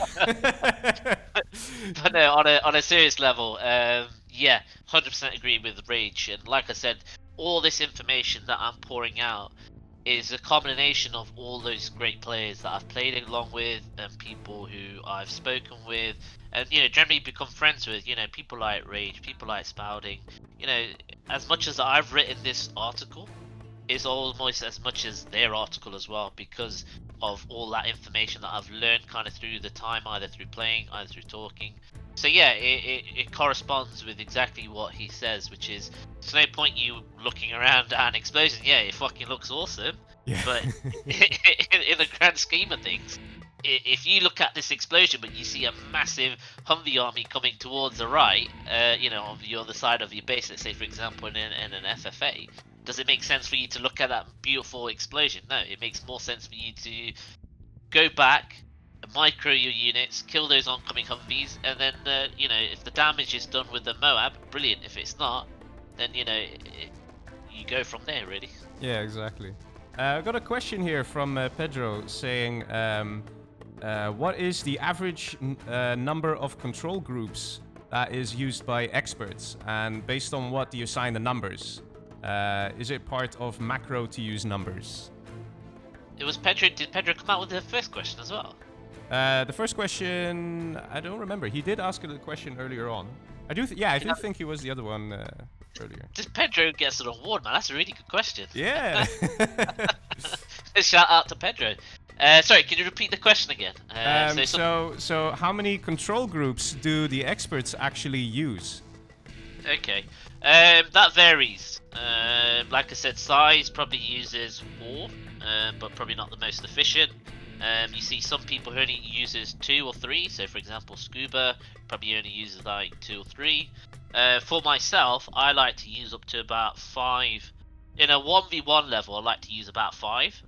[SPEAKER 2] But no, on a serious level, yeah, 100% agree with Rage. And like I said, all this information that I'm pouring out is a combination of all those great players that I've played along with, and people who I've spoken with, and, you know, generally become friends with. You know, people like Rage, people like Spouting. You know, as much as I've written this article, is almost as much as their article as well, because of all that information that I've learned kind of through the time, either through playing, either through talking. So yeah, it corresponds with exactly what he says, which is, there's no point you looking around at an explosion. Yeah, it fucking looks awesome,
[SPEAKER 1] Yeah.
[SPEAKER 2] but in the grand scheme of things, if you look at this explosion but you see a massive Humvee army coming towards the right, you know, on the other side of your base, let's say for example in an FFA, does it make sense for you to look at that beautiful explosion? No, it makes more sense for you to go back, micro your units, kill those oncoming Humvees, and then, you know, if the damage is done with the Moab, brilliant. If it's not, then, you know, you go from there, really.
[SPEAKER 1] Yeah, exactly. I've got a question here from Pedro saying, what is the average number of control groups that is used by experts? And based on what do you assign the numbers? Is it part of macro to use numbers?
[SPEAKER 2] It was Pedro. Did Pedro come out with the first question as well?
[SPEAKER 1] The first question, I don't remember. He did ask the question earlier on. I do think he was the other one earlier.
[SPEAKER 2] Just Pedro gets an award, man. That's a really good question.
[SPEAKER 1] Yeah.
[SPEAKER 2] Shout out to Pedro. Sorry, can you repeat the question again?
[SPEAKER 1] So how many control groups do the experts actually use?
[SPEAKER 2] Okay, that varies. Like I said, size probably uses 4, but probably not the most efficient. You see some people who only uses 2 or 3. So for example, Scuba probably only uses like 2 or 3. For myself, I like to use up to about 5. In a 1v1 level, I like to use about 5,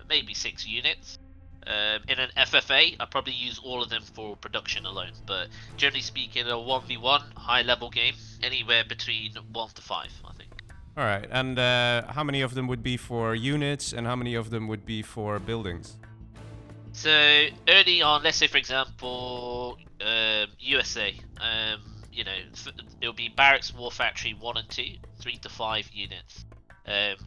[SPEAKER 2] maybe 6 units. In an FFA, I probably use all of them for production alone. But generally speaking, a 1v1 high level game, anywhere between 1 to 5, I think.
[SPEAKER 1] All right, and how many of them would be for units, and how many of them would be for buildings?
[SPEAKER 2] So early on, let's say for example, USA, you know, it'll be barracks, war factory 1 and 2, 3 to 5 units.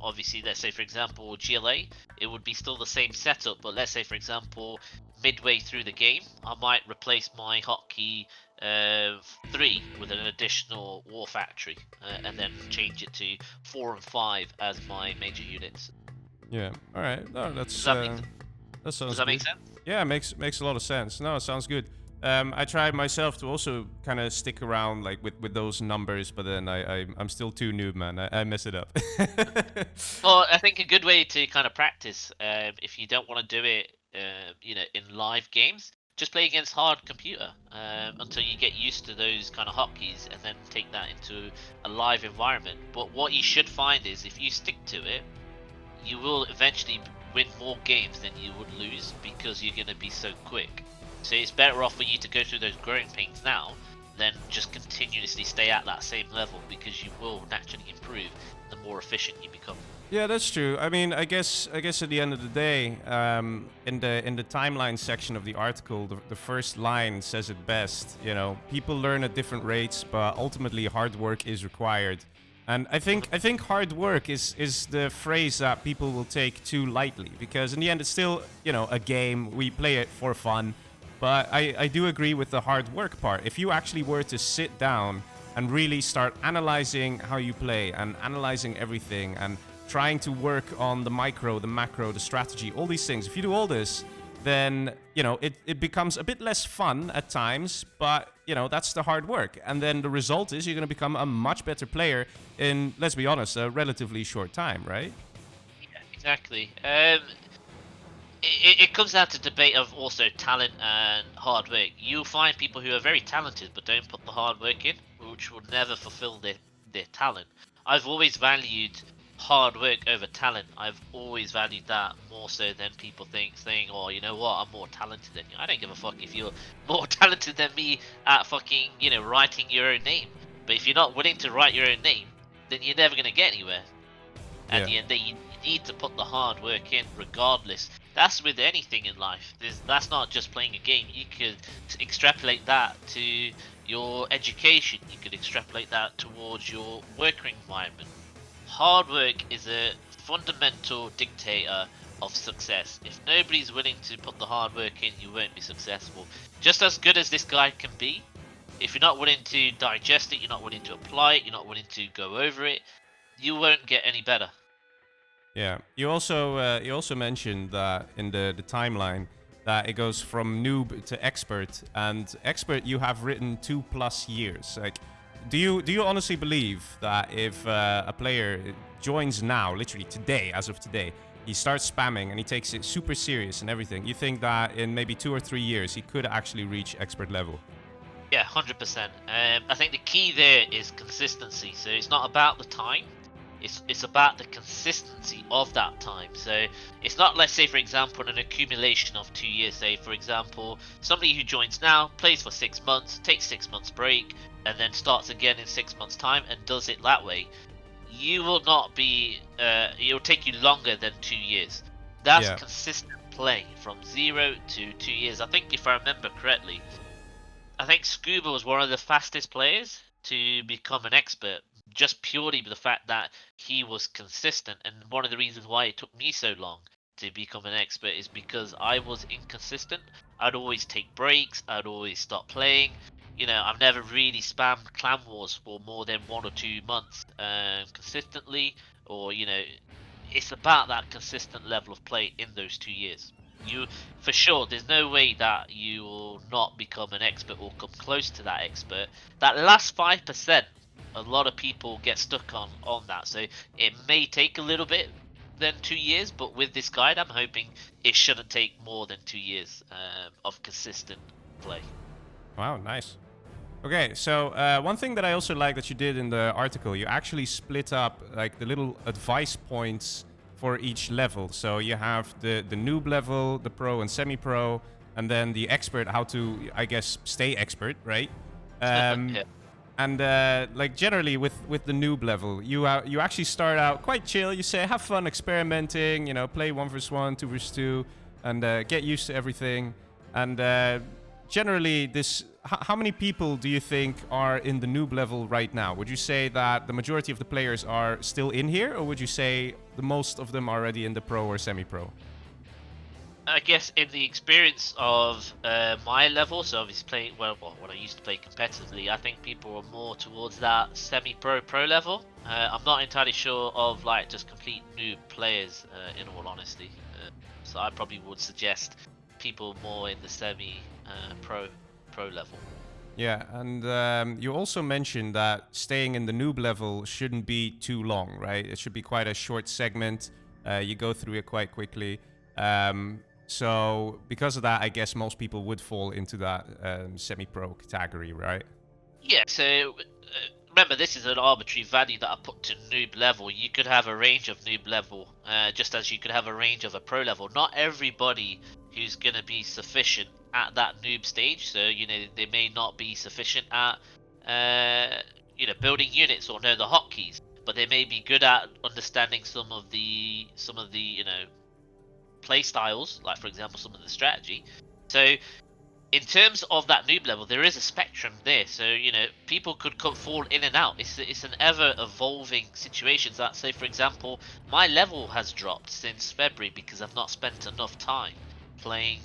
[SPEAKER 2] Obviously, let's say for example GLA, it would be still the same setup, but let's say for example midway through the game, I might replace my hotkey 3 with an additional war factory, and then change it to 4 and 5 as my major units.
[SPEAKER 1] Yeah. All right. No, that's.
[SPEAKER 2] Does that make sense?
[SPEAKER 1] Yeah, makes a lot of sense. No, it sounds good. I tried myself to also kind of stick around like with those numbers, but then I'm still too noob, man. I mess it up.
[SPEAKER 2] Well, I think a good way to kind of practice, if you don't want to do it, in live games, just play against hard computer until you get used to those kind of hotkeys, and then take that into a live environment. But what you should find is if you stick to it, you will eventually win more games than you would lose because you're going to be so quick. So it's better off for you to go through those growing pains now than just continuously stay at that same level, because you will naturally improve the more efficient you become.
[SPEAKER 1] Yeah, that's true. I mean, I guess at the end of the day, in the timeline section of the article, the first line says it best. You know, people learn at different rates, but ultimately hard work is required. And I think hard work is the phrase that people will take too lightly, because in the end it's still, a game. We play it for fun. But I do agree with the hard work part. If you actually were to sit down and really start analyzing how you play and analyzing everything and trying to work on the micro, the macro, the strategy, all these things, if you do all this, then, it becomes a bit less fun at times, but, that's the hard work. And then the result is you're going to become a much better player in, let's be honest, a relatively short time, right?
[SPEAKER 2] Yeah, exactly. It comes down to debate of also talent and hard work. You'll find people who are very talented but don't put the hard work in, which will never fulfill their talent. I've always valued hard work over talent. I've always valued that more so than people saying, oh, you know what, I'm more talented than you. I don't give a fuck if you're more talented than me at fucking, writing your own name. But if you're not willing to write your own name, then you're never going to get anywhere. At the end, you need to put the hard work in regardless. That's with anything in life. That's not just playing a game. You could extrapolate that to your education. You could extrapolate that towards your working environment. Hard work is a fundamental dictator of success. If nobody's willing to put the hard work in, you won't be successful. Just as good as this guide can be, if you're not willing to digest it, you're not willing to apply it, you're not willing to go over it, you won't get any better.
[SPEAKER 1] Yeah. You also mentioned that in the timeline that it goes from noob to expert, and expert you have written 2+ years. Like, do you honestly believe that if a player joins now, literally today, as of today, he starts spamming and he takes it super serious and everything, you think that in maybe 2 or 3 years he could actually reach expert level?
[SPEAKER 2] Yeah, 100%. I think the key there is consistency. So it's not about the time. It's about the consistency of that time. So it's not, let's say, for example, an accumulation of 2 years. Say, for example, somebody who joins now, plays for 6 months, takes 6 months break, and then starts again in 6 months' time and does it that way. You will not be. It'll take you longer than 2 years. That's consistent play from 0 to 2 years. I think if I remember correctly, I think Scuba was one of the fastest players to become an expert, just purely the fact that he was consistent. And one of the reasons why it took me so long to become an expert is because I was inconsistent. I'd always take breaks, I'd always stop playing. I've never really spammed Clan Wars for more than 1 or 2 months consistently, or it's about that consistent level of play in those 2 years. For sure, there's no way that you will not become an expert or come close to that expert. That last 5%, a lot of people get stuck on that. So it may take a little bit than 2 years, but with this guide, I'm hoping it shouldn't take more than 2 years of consistent play.
[SPEAKER 1] Wow, nice. Okay, so one thing that I also like that you did in the article, you actually split up like the little advice points for each level. So you have the noob level, the pro and semi-pro, and then the expert, how to, I guess, stay expert, right?
[SPEAKER 2] Yeah.
[SPEAKER 1] And like generally with the noob level, you actually start out quite chill. You say have fun experimenting, play 1 versus 1, 2 versus 2, and get used to everything. And generally, how many people do you think are in the noob level right now? Would you say that the majority of the players are still in here, or would you say the most of them are already in the pro or semi-pro?
[SPEAKER 2] I guess in the experience of my level, so obviously playing when I used to play competitively, I think people are more towards that semi-pro level. I'm not entirely sure of just complete noob players, in all honesty. So I probably would suggest people more in the semi pro level.
[SPEAKER 1] Yeah, and you also mentioned that staying in the noob level shouldn't be too long, right? It should be quite a short segment. You go through it quite quickly. So because of that, I guess most people would fall into that semi-pro category, right?
[SPEAKER 2] Yeah, so remember, this is an arbitrary value that I put to noob level. You could have a range of noob level, just as you could have a range of a pro level. Not everybody who's going to be sufficient at that noob stage, so they may not be sufficient at building units or know the hotkeys, but they may be good at understanding some of the play styles, like for example some of the strategy. So in terms of that noob level, there is a spectrum there. So people could fall in and out. It's an ever evolving situation. That, say for example, my level has dropped since February because I've not spent enough time playing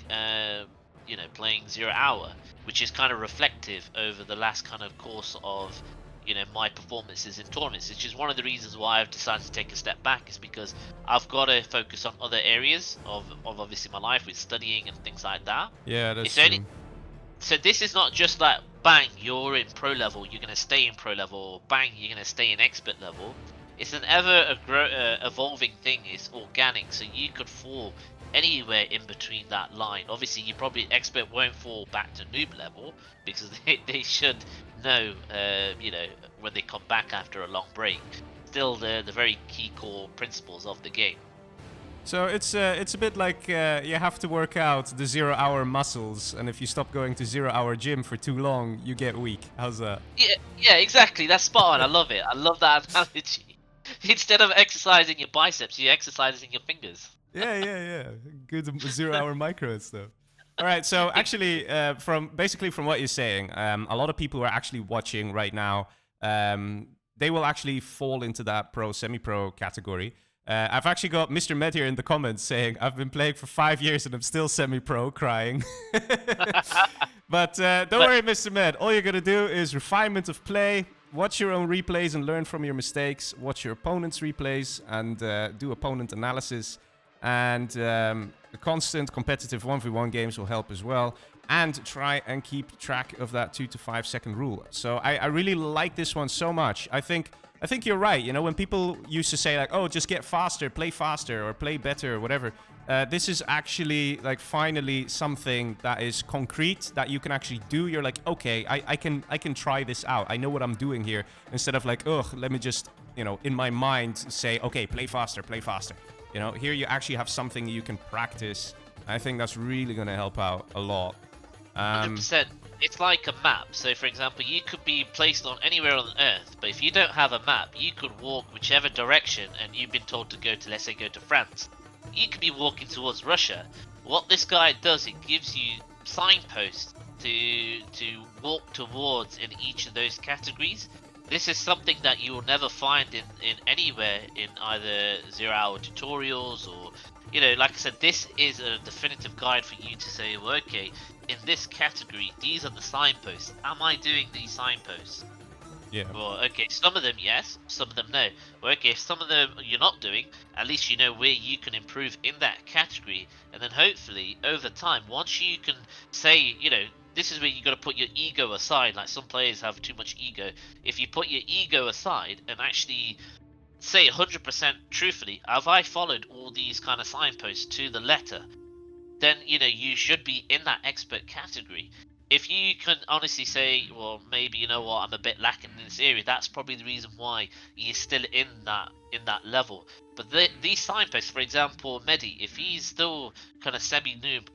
[SPEAKER 2] playing 0 hour, which is kind of reflective over the last kind of course of my performances in tournaments, which is one of the reasons why I've decided to take a step back, is because I've got to focus on other areas of obviously my life with studying and things like that.
[SPEAKER 1] Yeah, that's true.
[SPEAKER 2] So this is not just like bang, you're in pro level, you're going to stay in pro level, or bang, you're going to stay in expert level. It's an ever evolving thing. It's organic, so you could fall anywhere in between that line. Obviously, you probably expert won't fall back to noob level because they should know, when they come back after a long break. Still, the very key core principles of the game.
[SPEAKER 1] So it's a bit like you have to work out the 0 hour muscles, and if you stop going to 0 hour gym for too long, you get weak. How's that?
[SPEAKER 2] Yeah, exactly. That's spot on. I love it. I love that analogy. Instead of exercising your biceps, you're exercising your fingers.
[SPEAKER 1] Yeah. Good 0 hour micro stuff. All right, so actually, from what you're saying, a lot of people who are actually watching right now, they will actually fall into that pro, semi-pro category. I've actually got Mr. Med here in the comments saying, I've been playing for 5 years and I'm still semi-pro, crying. But don't worry, Mr. Med. All you're going to do is refinement of play, watch your own replays and learn from your mistakes, watch your opponent's replays and do opponent analysis. And the constant competitive 1v1 games will help as well. And try and keep track of that 2 to 5 second rule. So I really like this one so much. I think you're right. When people used to say like, oh, just get faster, play faster, or play better, or whatever. This is actually like finally something that is concrete that you can actually do. You're like, okay, I can try this out. I know what I'm doing here. Instead of like, ugh, let me just, in my mind say, okay, play faster, play faster. Here you actually have something you can practice. I think that's really going to help out a lot.
[SPEAKER 2] 100%. It's like a map. So, for example, you could be placed on anywhere on Earth, but if you don't have a map, you could walk whichever direction, and you've been told to go to, let's say, go to France. You could be walking towards Russia. What this guide does, it gives you signposts to walk towards in each of those categories. This is something that you will never find in anywhere in either 0 hour tutorials or, like I said, this is a definitive guide for you to say, well, okay, in this category, these are the signposts. Am I doing these signposts?
[SPEAKER 1] Yeah.
[SPEAKER 2] Well, okay, some of them yes, some of them no. Well, okay, if some of them you're not doing, at least you know where you can improve in that category. And then hopefully, over time, once you can say, this is where you got to put your ego aside. Like some players have too much ego. If you put your ego aside and actually say 100% truthfully, have I followed all these kind of signposts to the letter? Then you should be in that expert category. If you can honestly say, well, maybe I'm a bit lacking in this area, that's probably the reason why you're still in that level. But these signposts, for example, Medi, if he's still kind of semi-noob,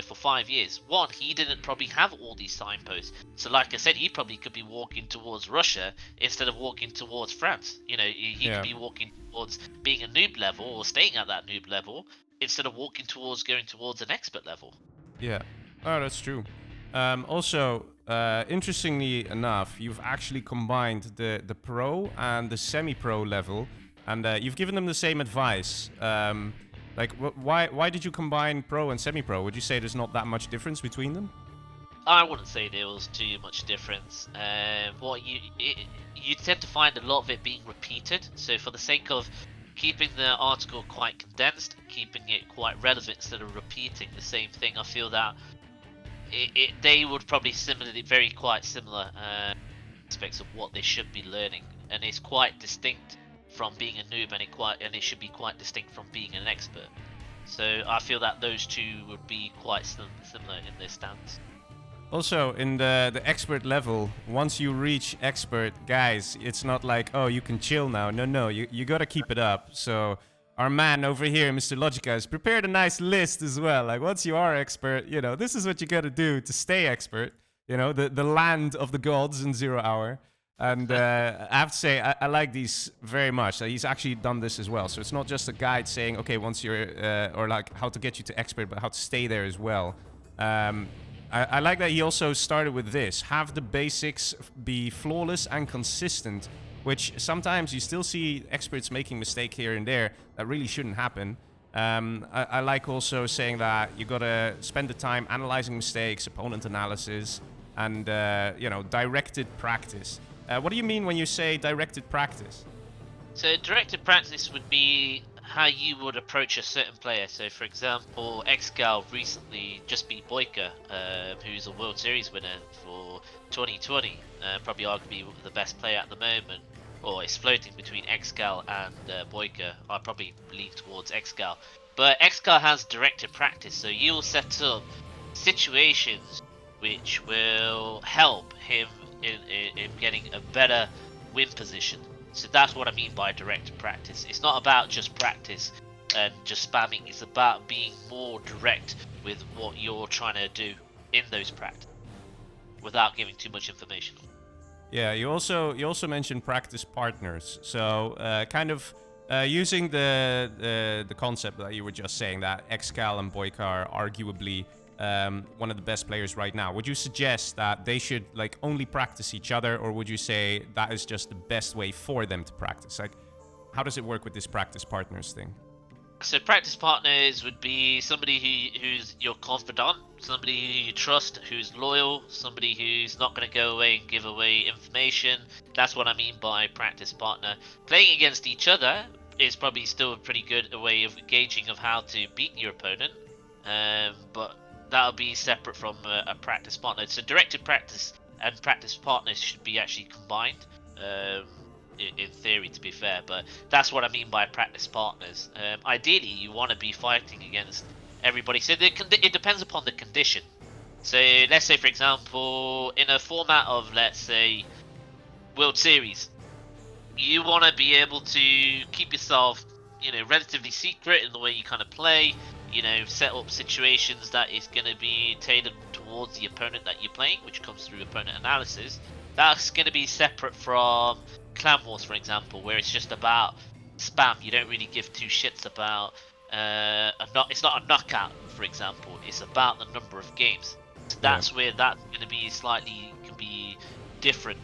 [SPEAKER 2] for 5 years, one, he didn't probably have all these signposts. So like I said, he probably could be walking towards Russia instead of walking towards France. He could be walking towards being a noob level or staying at that noob level instead of walking towards going towards an expert level.
[SPEAKER 1] Yeah. Oh, that's true. Also, interestingly enough, you've actually combined the pro and the semi-pro level, and you've given them the same advice. Why did you combine pro and semi-pro? Would you say there's not that much difference between them?
[SPEAKER 2] I wouldn't say there was too much difference. You tend to find a lot of it being repeated. So for the sake of keeping the article quite condensed, keeping it quite relevant instead of repeating the same thing. I feel that they would probably quite similar aspects of what they should be learning, and it's quite distinct from being a noob, and it should be quite distinct from being an expert. So I feel that those two would be quite similar in their stance.
[SPEAKER 1] Also, in the expert level, once you reach expert, guys, it's not like, oh, you can chill now. No, you gotta keep it up. So our man over here, Mr. LoGicA's, prepared a nice list as well. Like, once you are expert, you know, this is what you gotta do to stay expert. You know, the land of the gods in 0 hour. And I have to say, I like these very much. He's actually done this as well. So it's not just a guide saying, okay, once you're, or like how to get you to expert, but how to stay there as well. I like that he also started with this. Have the basics be flawless and consistent, which sometimes you still see experts making mistakes here and there that really shouldn't happen. I like also saying that you gotta spend the time analyzing mistakes, opponent analysis, and you know, directed practice. What do you mean when you say directed practice?
[SPEAKER 2] So directed practice would be how you would approach a certain player. So for example, Xgal recently just beat Boyka, who's a World Series winner for 2020, probably arguably the best player at the moment, or it's floating between Xgal and Boyka. I probably lean towards Xgal, but Xgal has directed practice, so you'll set up situations which will help him in getting a better win position. So that's what I mean by direct practice. It's not about just practice and just spamming. It's about being more direct with what you're trying to do in those practice without giving too much information.
[SPEAKER 1] Yeah, you also mentioned practice partners. So kind of using the concept that you were just saying, that Xcal and Boyka are arguably one of the best players right now. Would you suggest that they should like only practice each other, or would you say that is just the best way for them to practice? Like, how does it work with this practice partners thing?
[SPEAKER 2] So practice partners would be somebody who's your confidant, somebody who you trust, who's loyal, somebody who's not going to go away and give away information. That's what I mean by practice partner. Playing against each other is probably still a pretty good way of gauging of how to beat your opponent, but that'll be separate from a practice partner. So directed practice and practice partners should be actually combined, in theory, to be fair, but that's what I mean by practice partners. Ideally, you want to be fighting against everybody. So it depends upon the condition. So let's say, for example, in a format of, let's say, World Series, you want to be able to keep yourself, you know, relatively secret in the way you kind of play. You know, set up situations that is going to be tailored towards the opponent that you're playing, which comes through opponent analysis. That's going to be separate from Clan Wars, for example, where it's just about spam. You don't really give two shits about it's not a knockout, for example. It's about the number of games. So that's where that's going to be can be different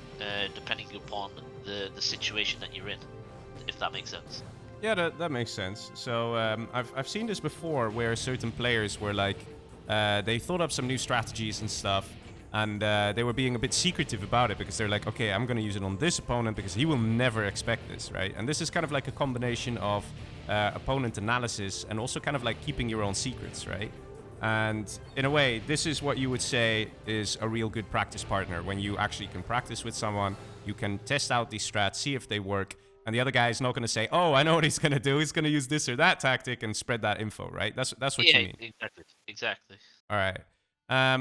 [SPEAKER 2] depending upon the situation that you're in, if that makes sense.
[SPEAKER 1] Yeah, that makes sense. So I've seen this before, where certain players were like, they thought up some new strategies and stuff, and they were being a bit secretive about it, because they're like, okay, I'm going to use it on this opponent because he will never expect this, right? And this is kind of like a combination of opponent analysis and also kind of like keeping your own secrets, right? And in a way, this is what you would say is a real good practice partner, when you actually can practice with someone, you can test out these strats, see if they work, and the other guy is not going to say, "Oh, I know what he's going to do. He's going to use this or that tactic and spread that info," right? That's what you mean.
[SPEAKER 2] Yeah, exactly.
[SPEAKER 1] All right.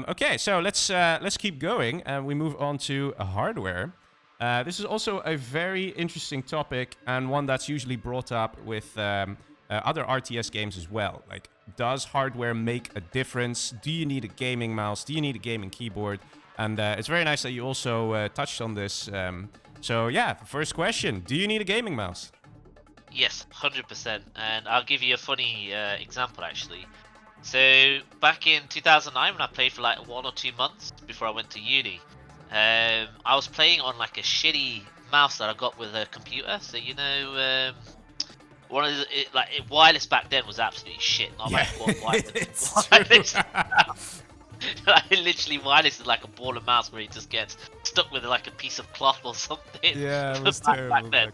[SPEAKER 1] Okay, so let's keep going, and we move on to hardware. This is also a very interesting topic, and one that's usually brought up with other RTS games as well. Like, does hardware make a difference? Do you need a gaming mouse? Do you need a gaming keyboard? And it's very nice that you also touched on this. So yeah, first question, do you need a gaming mouse?
[SPEAKER 2] Yes, 100%. And I'll give you a funny example, actually. So back in 2009, when I played for like 1 or 2 months before I went to uni, I was playing on like a shitty mouse that I got with a computer. So, you know, one of wireless back then was absolutely shit. Not like what wireless. Like, literally, wireless is like a ball of mouse where it just gets stuck with like a piece of cloth or something.
[SPEAKER 1] Yeah, it was terrible back then.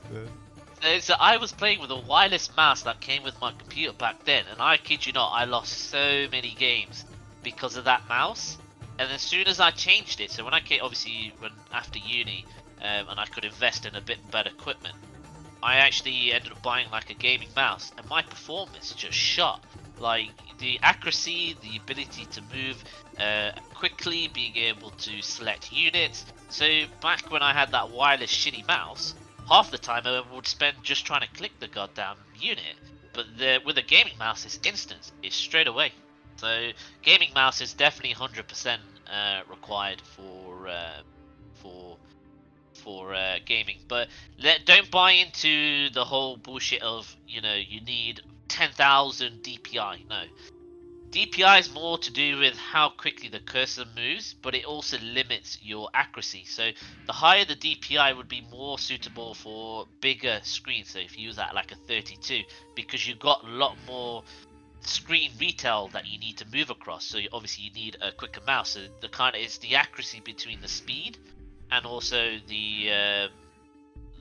[SPEAKER 2] So I was playing with a wireless mouse that came with my computer back then, and I kid you not, I lost so many games because of that mouse. And as soon as I changed it, so when I came, obviously, when after uni, and I could invest in a bit better equipment, I actually ended up buying like a gaming mouse, and my performance just shot. Like the accuracy, the ability to move quickly, being able to select units. So back when I had that wireless shitty mouse, half the time I would spend just trying to click the goddamn unit. But with a gaming mouse, it's instant. It's straight away. So gaming mouse is definitely 100% required for gaming. But don't buy into the whole bullshit of you need 10,000 DPI. No, DPI is more to do with how quickly the cursor moves, but it also limits your accuracy. So the higher the DPI would be more suitable for bigger screens. So if you use that like a 32, because you've got a lot more screen retail that you need to move across. So obviously you need a quicker mouse. So it's the accuracy between the speed and also your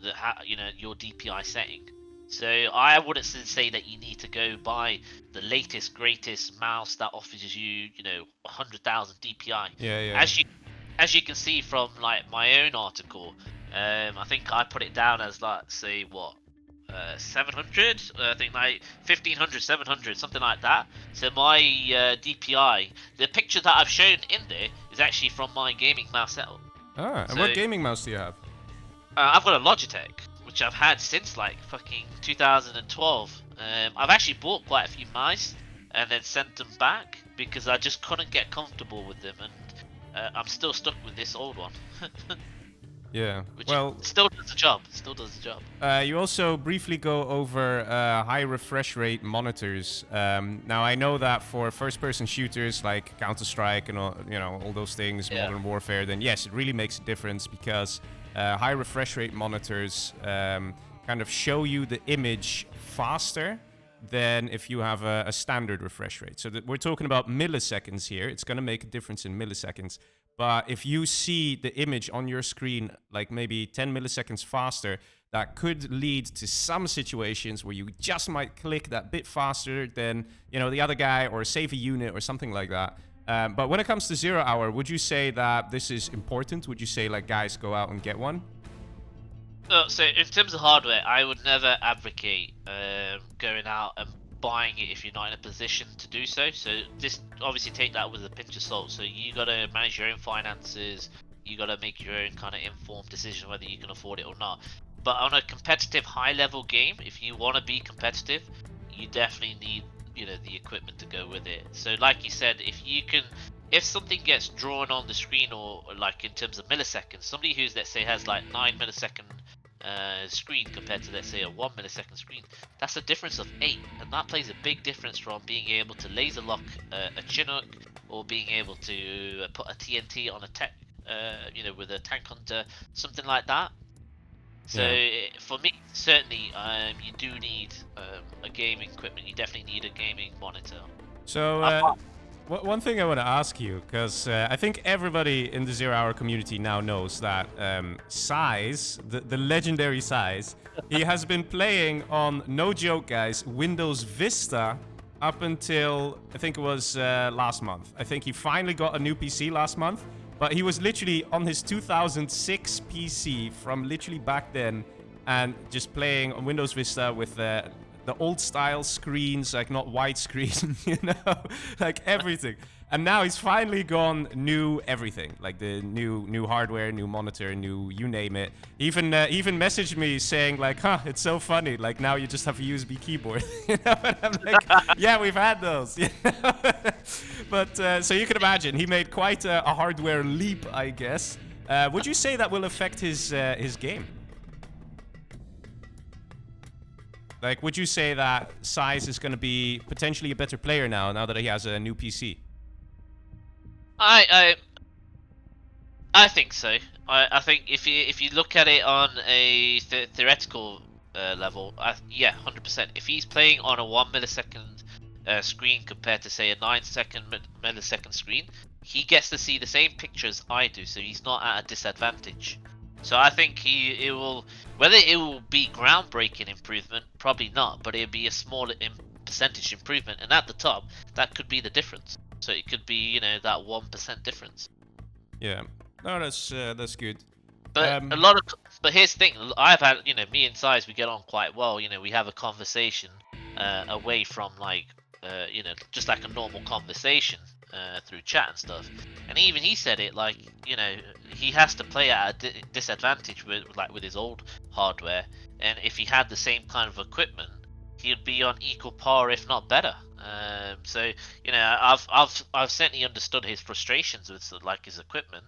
[SPEAKER 2] DPI setting. So I wouldn't say that you need to go buy the latest, greatest mouse that offers you, 100,000 DPI.
[SPEAKER 1] Yeah.
[SPEAKER 2] As you can see from like my own article, I think I put it down as like 700. I think like 1500, 700, something like that. So my DPI, the picture that I've shown in there is actually from my gaming mouse setup.
[SPEAKER 1] And what gaming mouse do you have?
[SPEAKER 2] I've got a Logitech, which I've had since like fucking 2012. I've actually bought quite a few mice and then sent them back because I just couldn't get comfortable with them, and I'm still stuck with this old one.
[SPEAKER 1] Yeah,
[SPEAKER 2] Which
[SPEAKER 1] well,
[SPEAKER 2] still does the job.
[SPEAKER 1] You also briefly go over high refresh rate monitors. Now I know that for first-person shooters like Counter-Strike and all those things, Modern Warfare, then yes, it really makes a difference because high refresh rate monitors kind of show you the image faster than if you have a standard refresh rate. So we're talking about milliseconds here. It's going to make a difference in milliseconds. But if you see the image on your screen like maybe 10 milliseconds faster, that could lead to some situations where you just might click that bit faster than the other guy, or save a unit or something like that. But when it comes to 0 hour, would you say that this is important? Would you say like guys go out and get one?
[SPEAKER 2] So in terms of hardware, I would never advocate going out and buying it if you're not in a position to do so. So just obviously take that with a pinch of salt. So you got to manage your own finances. You got to make your own kind of informed decision whether you can afford it or not. But on a competitive high-level game, if you want to be competitive, you definitely need the equipment to go with it. So like you said, if something gets drawn on the screen, or like in terms of milliseconds, somebody who's, let's say, has like 9 millisecond screen compared to, let's say, a 1 millisecond screen, that's a difference of 8, and that plays a big difference from being able to laser lock a Chinook, or being able to put a TNT on a tech, with a tank hunter, something like that. So for me, certainly, you do need a gaming equipment. You definitely need a gaming monitor.
[SPEAKER 1] So one thing I want to ask you, because I think everybody in the 0 hour community now knows that Size, the legendary Size, he has been playing on, no joke guys, Windows Vista up until, I think it was last month. I think he finally got a new PC last month, but he was literally on his 2006 PC from literally back then, and just playing on Windows Vista with the old style screens, like not widescreen, like everything. And now he's finally gone new everything, like the new hardware, new monitor, new you name it. He even messaged me saying like, it's so funny, like now you just have a USB keyboard. And I'm like, yeah, we've had those. But so you can imagine, he made quite a hardware leap, I guess. Would you say that will affect his game? Like, would you say that Size is going to be potentially a better player now that he has a new PC?
[SPEAKER 2] I think so. I think if you look at it on a theoretical level, 100%. If he's playing on a 1 millisecond screen compared to, say, a 9 millisecond screen, he gets to see the same pictures I do, so he's not at a disadvantage. So I think it will, whether it will be groundbreaking improvement, probably not, but it'll be a small percentage improvement, and at the top, that could be the difference. So it could be, you know, that 1% difference.
[SPEAKER 1] Yeah. No, that's good.
[SPEAKER 2] But but here's the thing, I've had, you know, me and Size, we get on quite well. You know, we have a conversation away from like, you know, just like a normal conversation through chat and stuff. And even he said it, like, you know, he has to play at a disadvantage with his old hardware, and if he had the same kind of equipment, he'd be on equal par, if not better. So you know, I've certainly understood his frustrations with like his equipment.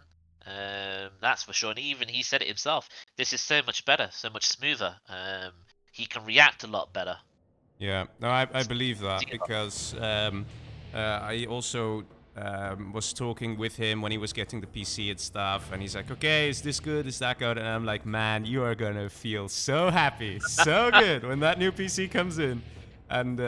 [SPEAKER 2] That's for sure. And even he said it himself. This is so much better, so much smoother. He can react a lot better.
[SPEAKER 1] Yeah, no, I believe that because I also was talking with him when he was getting the PC and stuff, and he's like, okay, is this good? Is that good? And I'm like, man, you are gonna feel so happy, so good when that new PC comes in. And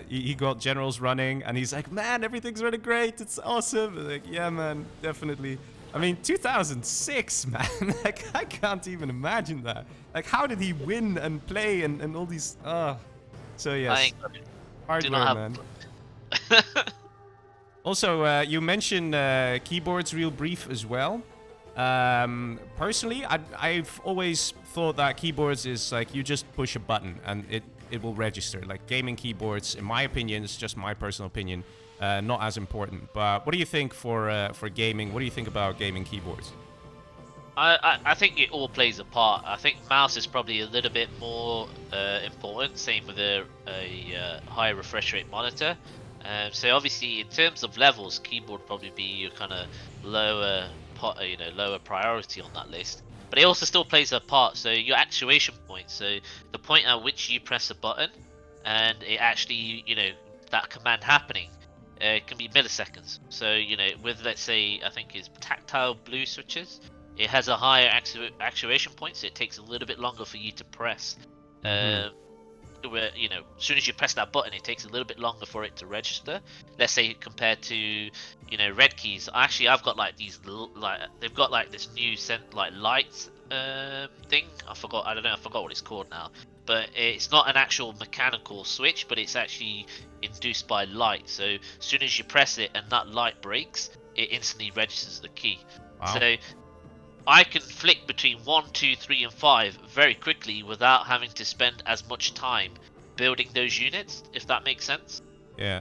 [SPEAKER 1] he got Generals running, and he's like, man, everything's running great. It's awesome. I'm like, yeah, man, definitely. I mean, 2006, man. Like, I can't even imagine that. Like, how did he win and play and all these... So, yes. Hardware, man. Also, you mentioned keyboards real brief as well. Personally, I've always thought that keyboards is like you just push a button and it will register. Like gaming keyboards, in my opinion, it's just my personal opinion, not as important. But what do you think for gaming? What do you think about gaming keyboards?
[SPEAKER 2] I think it all plays a part. I think mouse is probably a little bit more important. Same with a high refresh rate monitor. So obviously, in terms of levels, keyboard probably be your kind of lower, lower priority on that list. But it also still plays a part. So your actuation point, so the point at which you press a button, and it actually, you know, that command happening, can be milliseconds. So you know, with let's say I think it's tactile blue switches, it has a higher actuation point, so it takes a little bit longer for you to press. Where, you know, as soon as you press that button, it takes a little bit longer for it to register. Let's say compared to, you know, red keys. Actually, I've got like these, like they've got like this new like lights thing. I forgot what it's called now. But it's not an actual mechanical switch, but it's actually induced by light. So as soon as you press it and that light breaks, it instantly registers the key. Wow. So I can flick between 1, 2, 3, and 5 very quickly without having to spend as much time building those units, if that makes sense.
[SPEAKER 1] Yeah.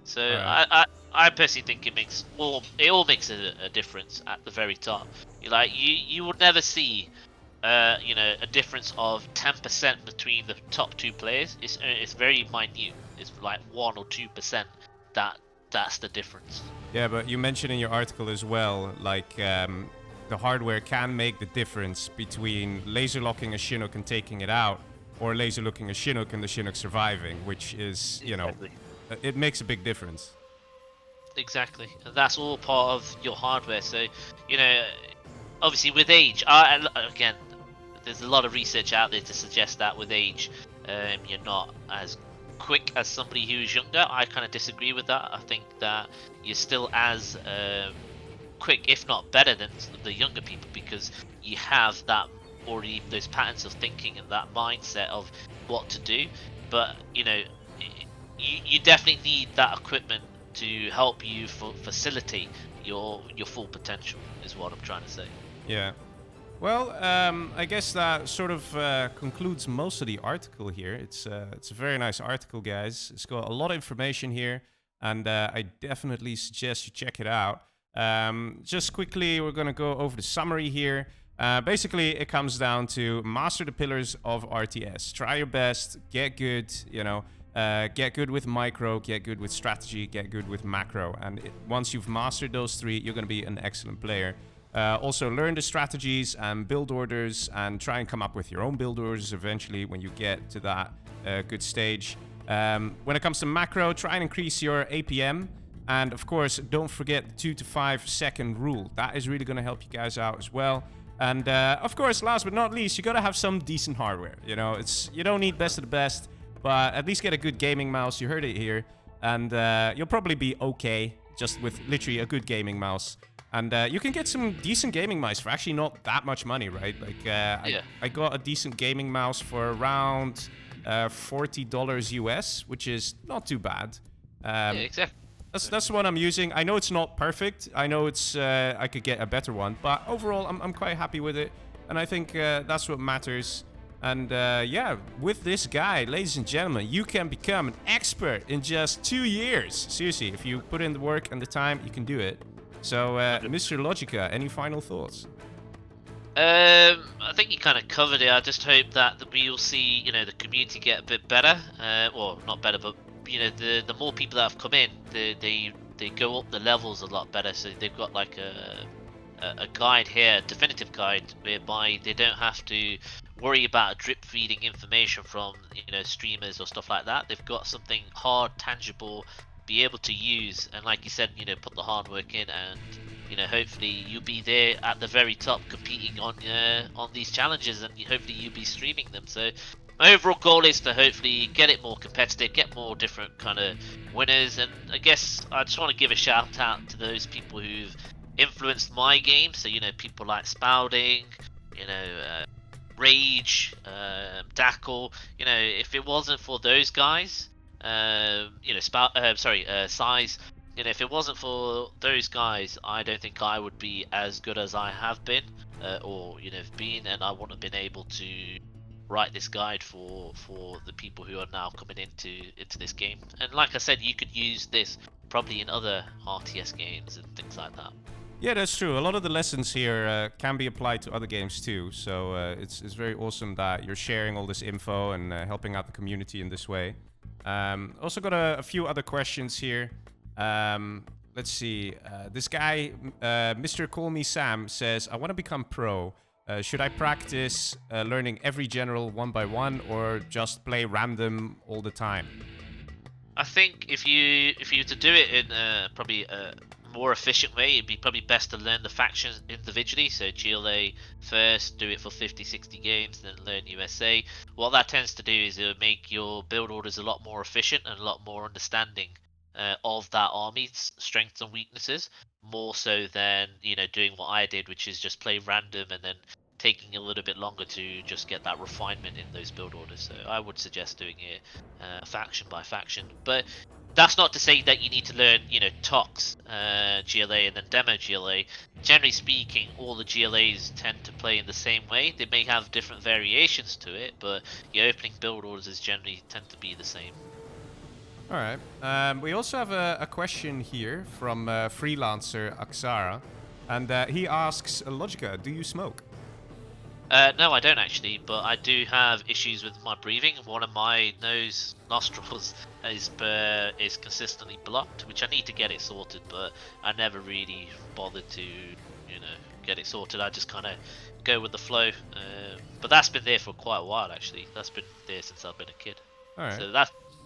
[SPEAKER 2] So I personally think it all makes a difference at the very top. Like you would never see, you know, a difference of 10% between the top two players. It's very minute. It's like 1 or 2%. That's the difference.
[SPEAKER 1] Yeah, but you mentioned in your article as well, like. The hardware can make the difference between laser locking a Chinook and taking it out, or laser locking a Chinook and the Chinook surviving, which is, you know, it makes a big difference.
[SPEAKER 2] Exactly, and that's all part of your hardware. So, you know, obviously with age, again, there's a lot of research out there to suggest that with age, you're not as quick as somebody who's younger. I kind of disagree with that. I think that you're still as quick, if not better, than the younger people, because you have that already, those patterns of thinking and that mindset of what to do. But you know, you definitely need that equipment to help you facilitate your full potential, is what I'm trying to say.
[SPEAKER 1] Yeah. Well, I guess that sort of concludes most of the article here. It's a very nice article, guys. It's got a lot of information here, and I definitely suggest you check it out. Just quickly, we're going to go over the summary here. Basically, it comes down to master the pillars of RTS. Try your best, get good, you know, get good with micro, get good with strategy, get good with macro. And once you've mastered those three, you're going to be an excellent player. Also, learn the strategies and build orders, and try and come up with your own build orders eventually when you get to that good stage. When it comes to macro, try and increase your APM. And of course, don't forget the 2 to 5 second rule. That is really going to help you guys out as well. And of course, last but not least, you got to have some decent hardware. You know, you don't need best of the best, but at least get a good gaming mouse. You heard it here. And you'll probably be okay just with literally a good gaming mouse. And you can get some decent gaming mice for actually not that much money, right? Like, I got a decent gaming mouse for around $40 US, which is not too bad.
[SPEAKER 2] Yeah, exactly.
[SPEAKER 1] That's what I'm using. I know it's not perfect. I know it's I could get a better one, but overall I'm quite happy with it, and I think that's what matters. And yeah, with this guy, ladies and gentlemen, you can become an expert in just 2 years. Seriously, if you put in the work and the time, you can do it. So, Mr. Logica, any final thoughts?
[SPEAKER 2] I think you kind of covered it. I just hope that we will see, you know, the community get a bit better. Well, not better, but you know, the more people that have come in, they go up the levels a lot better. So they've got like a guide here, a definitive guide, whereby they don't have to worry about drip feeding information from, you know, streamers or stuff like that. They've got something hard, tangible, be able to use, and like you said, you know, put the hard work in, and you know, hopefully you'll be there at the very top competing on these challenges, and hopefully you'll be streaming them. So my overall goal is to hopefully get it more competitive, get more different kind of winners, and I guess I just want to give a shout out to those people who've influenced my game. So, you know, people like Spalding, you know, Rage, Dackle. You know, if it wasn't for those guys, you know, Size. You know, if it wasn't for those guys, I don't think I would be as good as I have been, or you know, been, and I wouldn't have been able to write this guide for the people who are now coming into this game. And like I said, you could use this probably in other RTS games and things like that.
[SPEAKER 1] Yeah, that's true. A lot of the lessons here can be applied to other games too. So it's very awesome that you're sharing all this info and helping out the community in this way. Also got a few other questions here. Let's see. This guy, Mr. Call Me Sam, says, I want to become pro. Should I practice learning every general one by one, or just play random all the time?
[SPEAKER 2] I think if you were to do it in probably a more efficient way, it'd be probably best to learn the factions individually. So GLA first, do it for 50-60 games, then learn USA. What that tends to do is it'll make your build orders a lot more efficient and a lot more understanding of that army's strengths and weaknesses, more so than, you know, doing what I did, which is just play random and then taking a little bit longer to just get that refinement in those build orders. So I would suggest doing it faction by faction. But that's not to say that you need to learn, you know, Tox, GLA, and then Demo GLA. Generally speaking, all the GLAs tend to play in the same way. They may have different variations to it, but your opening build orders generally tend to be the same.
[SPEAKER 1] All right. We also have a question here from freelancer Aksara, and he asks, Logica, do you smoke?
[SPEAKER 2] No, I don't actually, but I do have issues with my breathing. One of my nostrils is consistently blocked, which I need to get it sorted, but I never really bothered to, you know, get it sorted. I just kind of go with the flow. But that's been there for quite a while actually. That's been there since I've been a kid.
[SPEAKER 1] All right.
[SPEAKER 2] So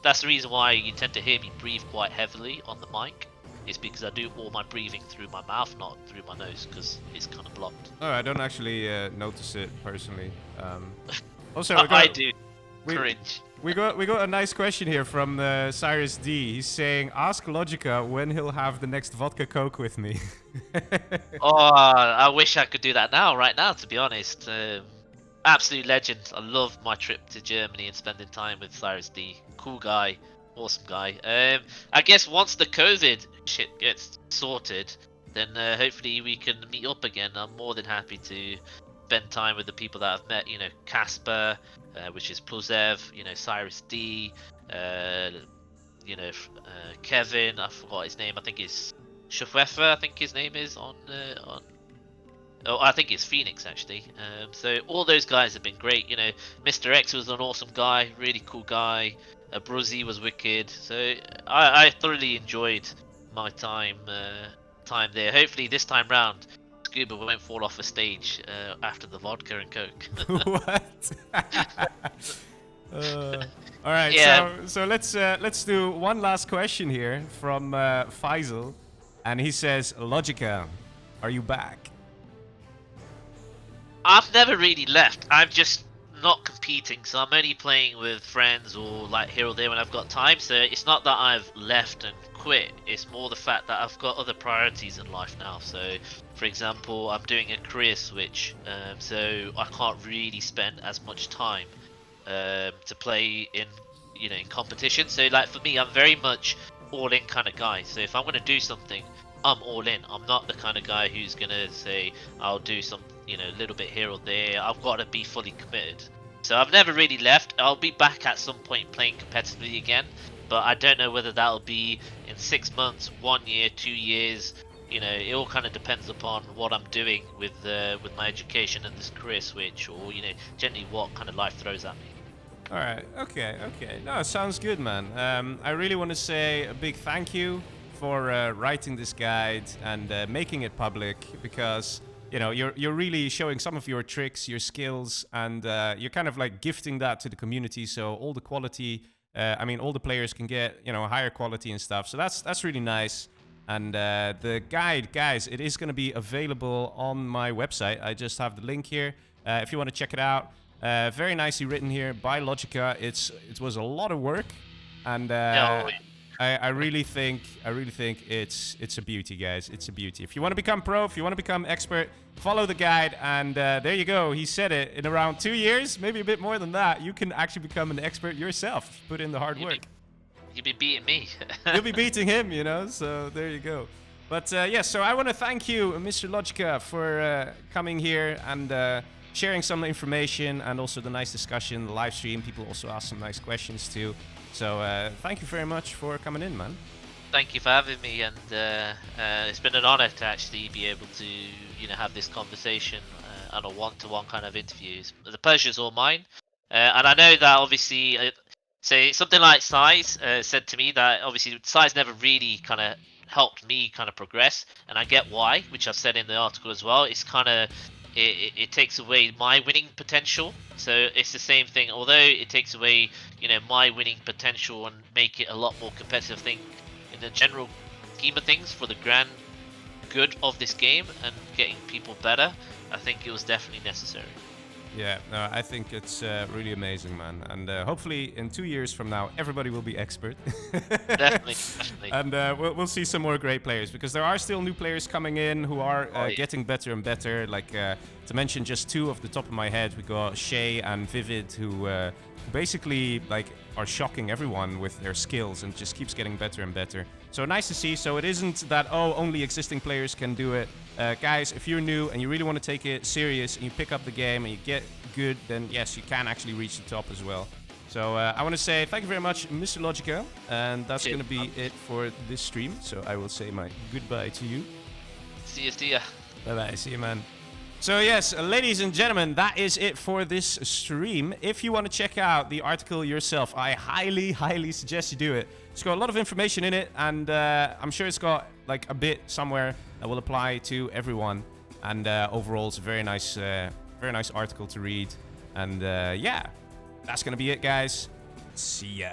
[SPEAKER 2] that's the reason why you tend to hear me breathe quite heavily on the mic. Is because I do all my breathing through my mouth, not through my nose, because it's kind of blocked.
[SPEAKER 1] Oh, I don't actually notice it personally. Also,
[SPEAKER 2] I do. Cringe.
[SPEAKER 1] We got a nice question here from Cyrus D. He's saying, ask Logica when he'll have the next vodka coke with me.
[SPEAKER 2] Oh, I wish I could do that right now, to be honest. Absolute legend. I love my trip to Germany and spending time with Cyrus D. Cool guy. Awesome guy. I guess once the COVID shit gets sorted, then hopefully we can meet up again. I'm more than happy to spend time with the people that I've met. You know, Casper, which is Pluzev. You know, Cyrus D. You know, Kevin. I forgot his name. I think it's Shafwefer. I think his name is on. Oh, I think it's Phoenix actually. So all those guys have been great. You know, Mr. X was an awesome guy, really cool guy. Bruzzy was wicked. So I thoroughly enjoyed my time there. Hopefully this time round, Scuba won't fall off a stage after the vodka and coke.
[SPEAKER 1] What? All right.
[SPEAKER 2] Yeah.
[SPEAKER 1] So let's do one last question here from Faisal, and he says, Logica, are you back?
[SPEAKER 2] I've never really left. I've just not competing, so I'm only playing with friends or like here or there when I've got time. So it's not that I've left and quit. It's more the fact that I've got other priorities in life now. So, for example, I'm doing a career switch, so I can't really spend as much time to play in in competition. So like for me, I'm very much all in kind of guy. So if I'm gonna do something, I'm all in. I'm not the kind of guy who's gonna say I'll do some a little bit here or there. I've got to be fully committed. So I've never really left. I'll be back at some point playing competitively again, but I don't know whether that'll be in 6 months, 1 year, 2 years. It all kind of depends upon what I'm doing with my education and this career switch, or generally what kind of life throws at me.
[SPEAKER 1] All right. Okay. No, sounds good, man. I really want to say a big thank you for writing this guide and making it public, because you're really showing some of your tricks, your skills, and you're kind of like gifting that to the community. So all the quality, all the players can get higher quality and stuff. So that's really nice. And the guide, guys, it is going to be available on my website. I just have the link here if you want to check it out. Very nicely written here by Logica. It was a lot of work, and I really think it's a beauty, guys. It's a beauty. If you want to become pro, if you want to become expert, follow the guide, and there you go. He said it. In around 2 years, maybe a bit more than that, you can actually become an expert yourself. Put in the hard work.
[SPEAKER 2] You'll be beating me.
[SPEAKER 1] You'll be beating him, so there you go. But so I want to thank you, Mr. Logica, for coming here and sharing some information, and also the nice discussion, the live stream. People also asked some nice questions too. So thank you very much for coming in, man.
[SPEAKER 2] Thank you for having me, and it's been an honor to actually be able to have this conversation on a one-to-one kind of interviews. The pleasure's all mine, and I know that obviously say something like Size said to me that obviously Size never really kind of helped me kind of progress, and I get why, which I've said in the article as well. It's kind of it takes away my winning potential. So it's the same thing. Although it takes away, my winning potential and make it a lot more competitive thing in the general scheme of things for the grand good of this game and getting people better, I think it was definitely necessary.
[SPEAKER 1] Yeah, no, I think it's really amazing, man. And hopefully in 2 years from now, everybody will be expert.
[SPEAKER 2] Definitely.
[SPEAKER 1] And we'll see some more great players, because there are still new players coming in who are getting better and better. Like, to mention just two off the top of my head, we got Shay and Vivid, who basically are shocking everyone with their skills and just keeps getting better and better. So nice to see. So it isn't that, only existing players can do it. Guys, if you're new and you really want to take it serious and you pick up the game and you get good, then yes, you can actually reach the top as well. So I want to say thank you very much, Mr. Logica, and that's going to be it for this stream. So I will say my goodbye to you.
[SPEAKER 2] See ya.
[SPEAKER 1] Bye-bye. See you, man. So yes, ladies and gentlemen, that is it for this stream. If you want to check out the article yourself, I highly suggest you do it. It's got a lot of information in it, and I'm sure it's got a bit somewhere that will apply to everyone. And overall, it's a very nice article to read. And yeah, that's gonna be it, guys. See ya.